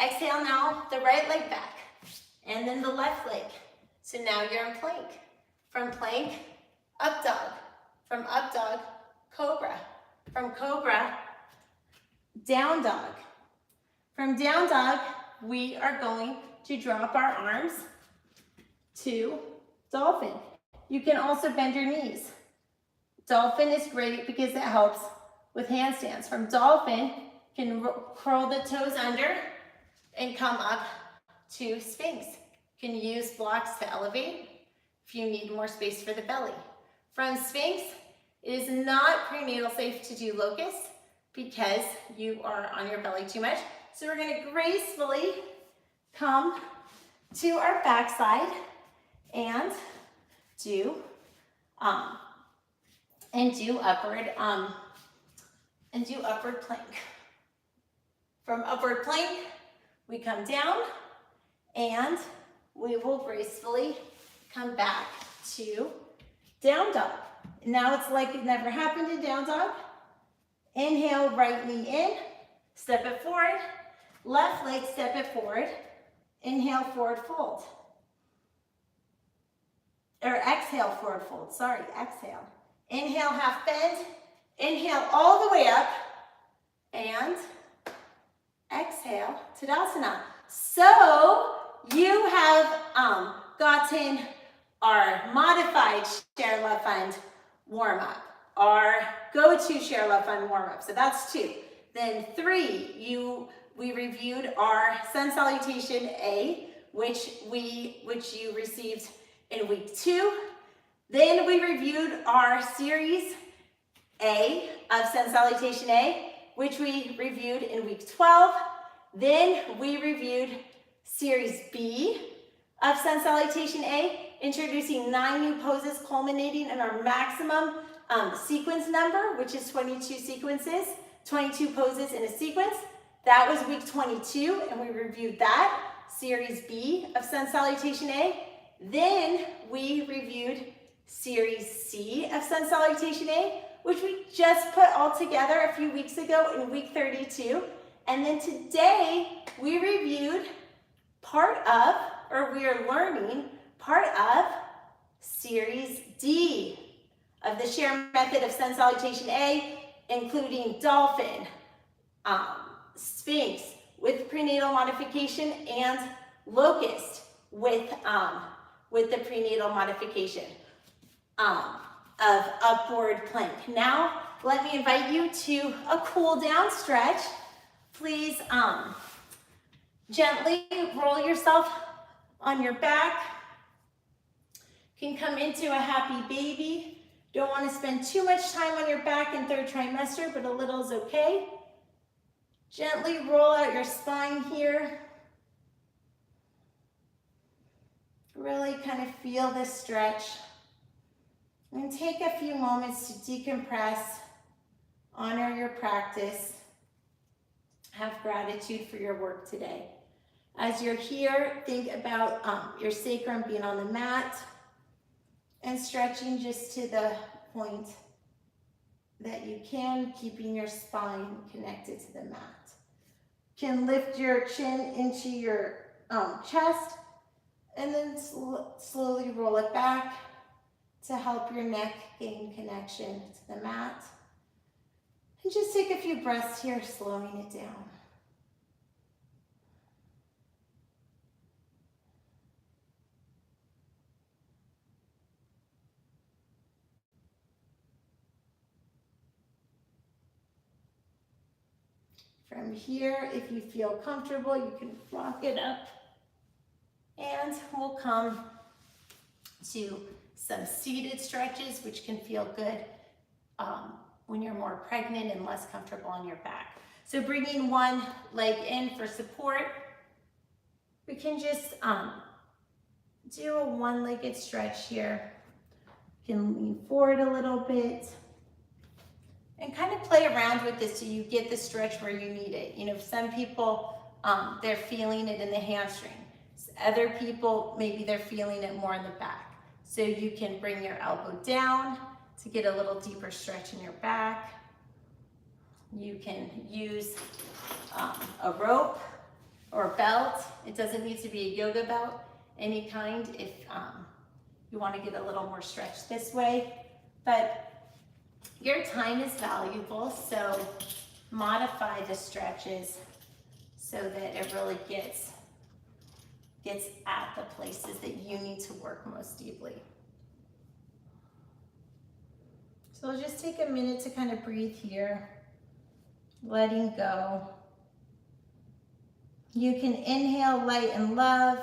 S1: Exhale now, the right leg back, and then the left leg. So now you're in plank. From plank, up dog. From up dog, cobra. From cobra, down dog. From down dog, we are going to drop our arms to dolphin. You can also bend your knees. Dolphin is great because it helps with handstands. From dolphin, you can curl the toes under and come up to Sphinx. You can use blocks to elevate if you need more space for the belly. From Sphinx, it is not prenatal safe to do Locust because you are on your belly too much. So we're going to gracefully come to our backside and do upward plank. From upward plank, we come down and we will gracefully come back to down dog. Now it's like it never happened in down dog. Inhale, right knee in, step it forward. Left leg, step it forward. Inhale, forward fold. Or exhale, forward fold. Sorry, exhale. Inhale, half bend. Inhale all the way up. And exhale, Tadasana. So you have gotten our modified ShareLove.Fund warm-up, our go-to ShareLove.Fund warm-up. So that's 2. Then 3, we reviewed our Sun Salutation A, which you received in week 2. Then we reviewed our Series A of Sun Salutation A, which we reviewed in week 12. Then we reviewed Series B of Sun Salutation A, introducing 9 new poses culminating in our maximum sequence number, which is 22 sequences, 22 poses in a sequence. That was week 22, and we reviewed that, Series B of Sun Salutation A. Then we reviewed Series C of Sun Salutation A, which we just put all together a few weeks ago in week 32. And then today we reviewed we are learning part of Series D of the Share Method of Sun Salutation A, including Dolphin, Sphinx with prenatal modification, and Locust with the prenatal modification of upward plank. Now, let me invite you to a cool down stretch. Please gently roll yourself on your back. You can come into a happy baby. Don't want to spend too much time on your back in third trimester, but a little is okay. Gently roll out your spine here. Really kind of feel this stretch. And take a few moments to decompress, honor your practice, have gratitude for your work today. As you're here, think about your sacrum being on the mat and stretching just to the point that you can, keeping your spine connected to the mat. You can lift your chin into your chest and then slowly roll it back to help your neck gain connection to the mat. And just take a few breaths here, slowing it down. From here, if you feel comfortable, you can rock it up. And we'll come to some seated stretches, which can feel good when you're more pregnant and less comfortable on your back. So bringing one leg in for support, we can just do a one-legged stretch here. You can lean forward a little bit and kind of play around with this so you get the stretch where you need it. You know, some people, they're feeling it in the hamstring. Other people, maybe they're feeling it more in the back. So you can bring your elbow down to get a little deeper stretch in your back. You can use a rope or a belt. It doesn't need to be a yoga belt, any kind, if you want to get a little more stretch this way. But your time is valuable, so modify the stretches so that it really gets at the places that you need to work most deeply. So we'll just take a minute to kind of breathe here, letting go. You can inhale light and love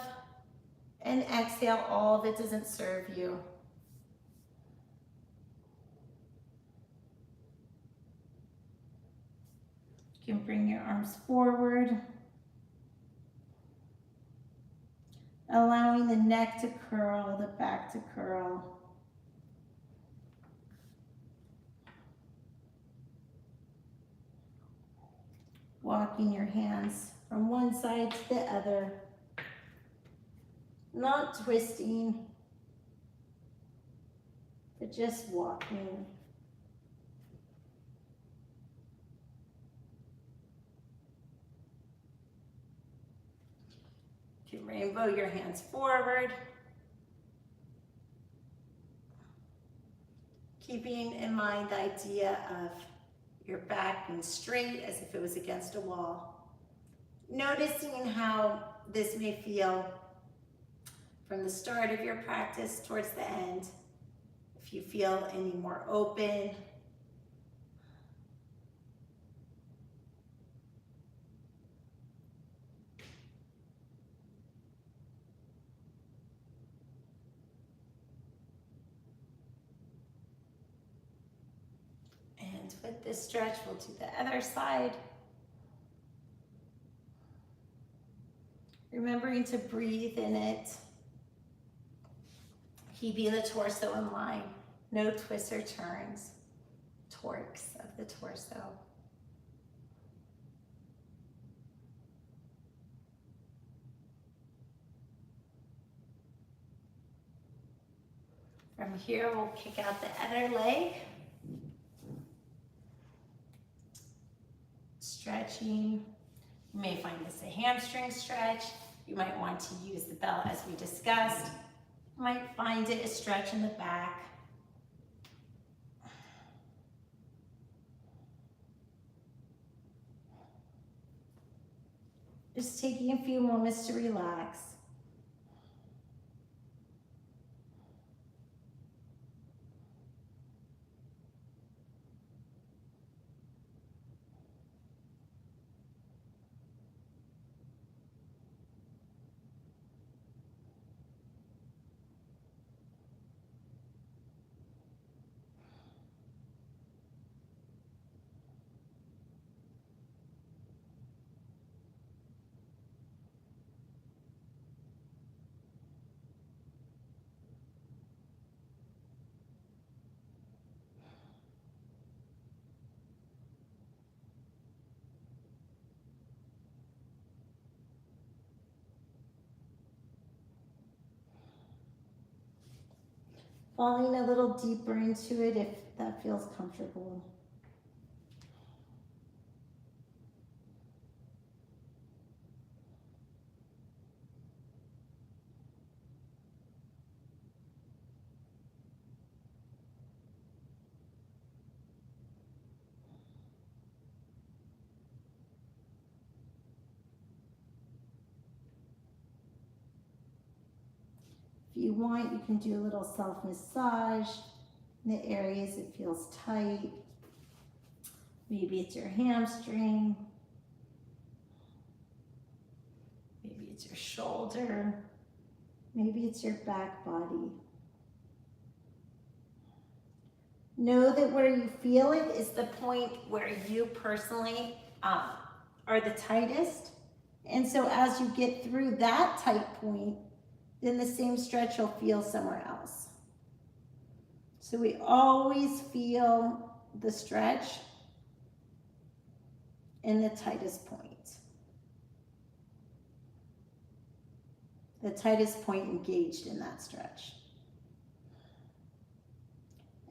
S1: and exhale all that doesn't serve you. You can bring your arms forward, allowing the neck to curl, the back to curl. Walking your hands from one side to the other, not twisting, but just walking. You can rainbow your hands forward, keeping in mind the idea of your back being straight as if it was against a wall. Noticing how this may feel from the start of your practice towards the end. If you feel any more open, and with this stretch, we'll do the other side. Remembering to breathe in it, keeping the torso in line, no twists or turns, torques of the torso. From here, we'll kick out the other leg. Stretching. You may find this a hamstring stretch. You might want to use the belt as we discussed. You might find it a stretch in the back. Just taking a few moments to relax. falling a little deeper into it if that feels comfortable. If you want, you can do a little self-massage in the areas it feels tight. Maybe it's your hamstring. Maybe it's your shoulder. Maybe it's your back body. Know that where you feel it is the point where you personally are the tightest. And so as you get through that tight point, then the same stretch will feel somewhere else. So we always feel the stretch in the tightest point. The tightest point engaged in that stretch.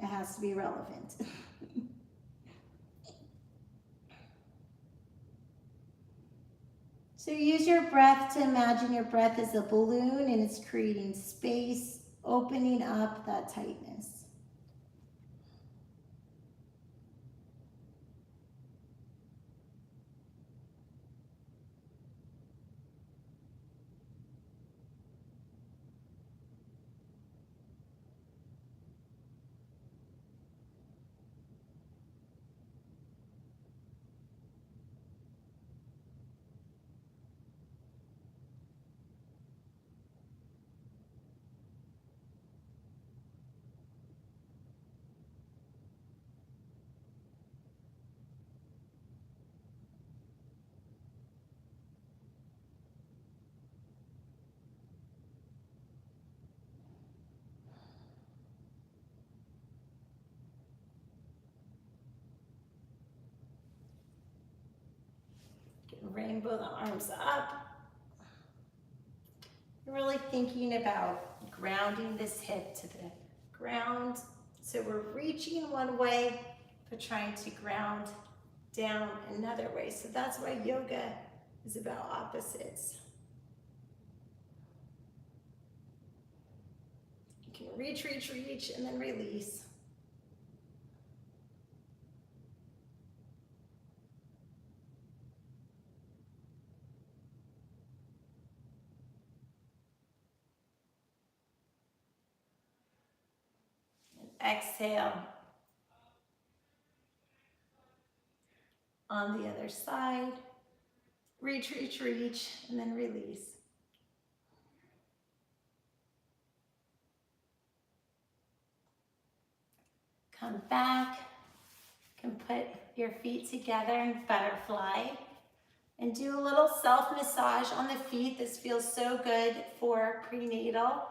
S1: It has to be relevant. So use your breath to imagine your breath as a balloon and it's creating space, opening up that tightness. Rainbow the arms up. You're really thinking about grounding this hip to the ground. So we're reaching one way, but trying to ground down another way. So that's why yoga is about opposites. You can reach, reach, reach, and then release. Exhale. On the other side. Reach, reach, reach, and then release. Come back. You can put your feet together in butterfly and do a little self-massage on the feet. This feels so good for prenatal.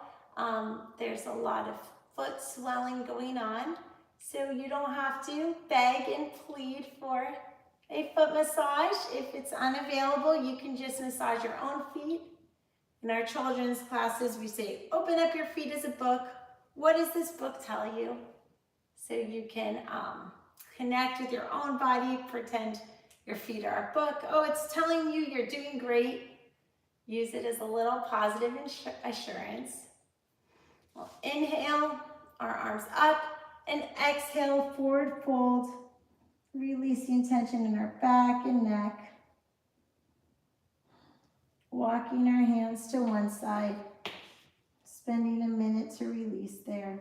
S1: There's a lot of foot swelling going on, so you don't have to beg and plead for a foot massage. If it's unavailable, you can just massage your own feet. In our children's classes, we say, open up your feet as a book. What does this book tell you? So you can connect with your own body, pretend your feet are a book. Oh, it's telling you you're doing great. Use it as a little positive assurance. We'll inhale, our arms up, and exhale, forward fold, releasing tension in our back and neck. Walking our hands to one side, spending a minute to release there.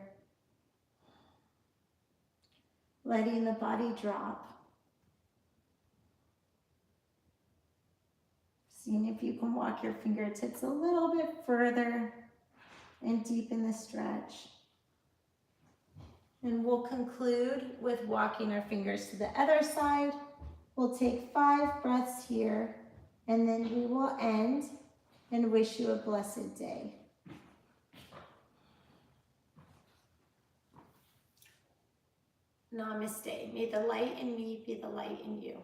S1: Letting the body drop. Seeing if you can walk your fingertips a little bit further and deepen the stretch. And we'll conclude with walking our fingers to the other side. We'll take 5 breaths here, and then we will end and wish you a blessed day. Namaste. May the light in me be the light in you.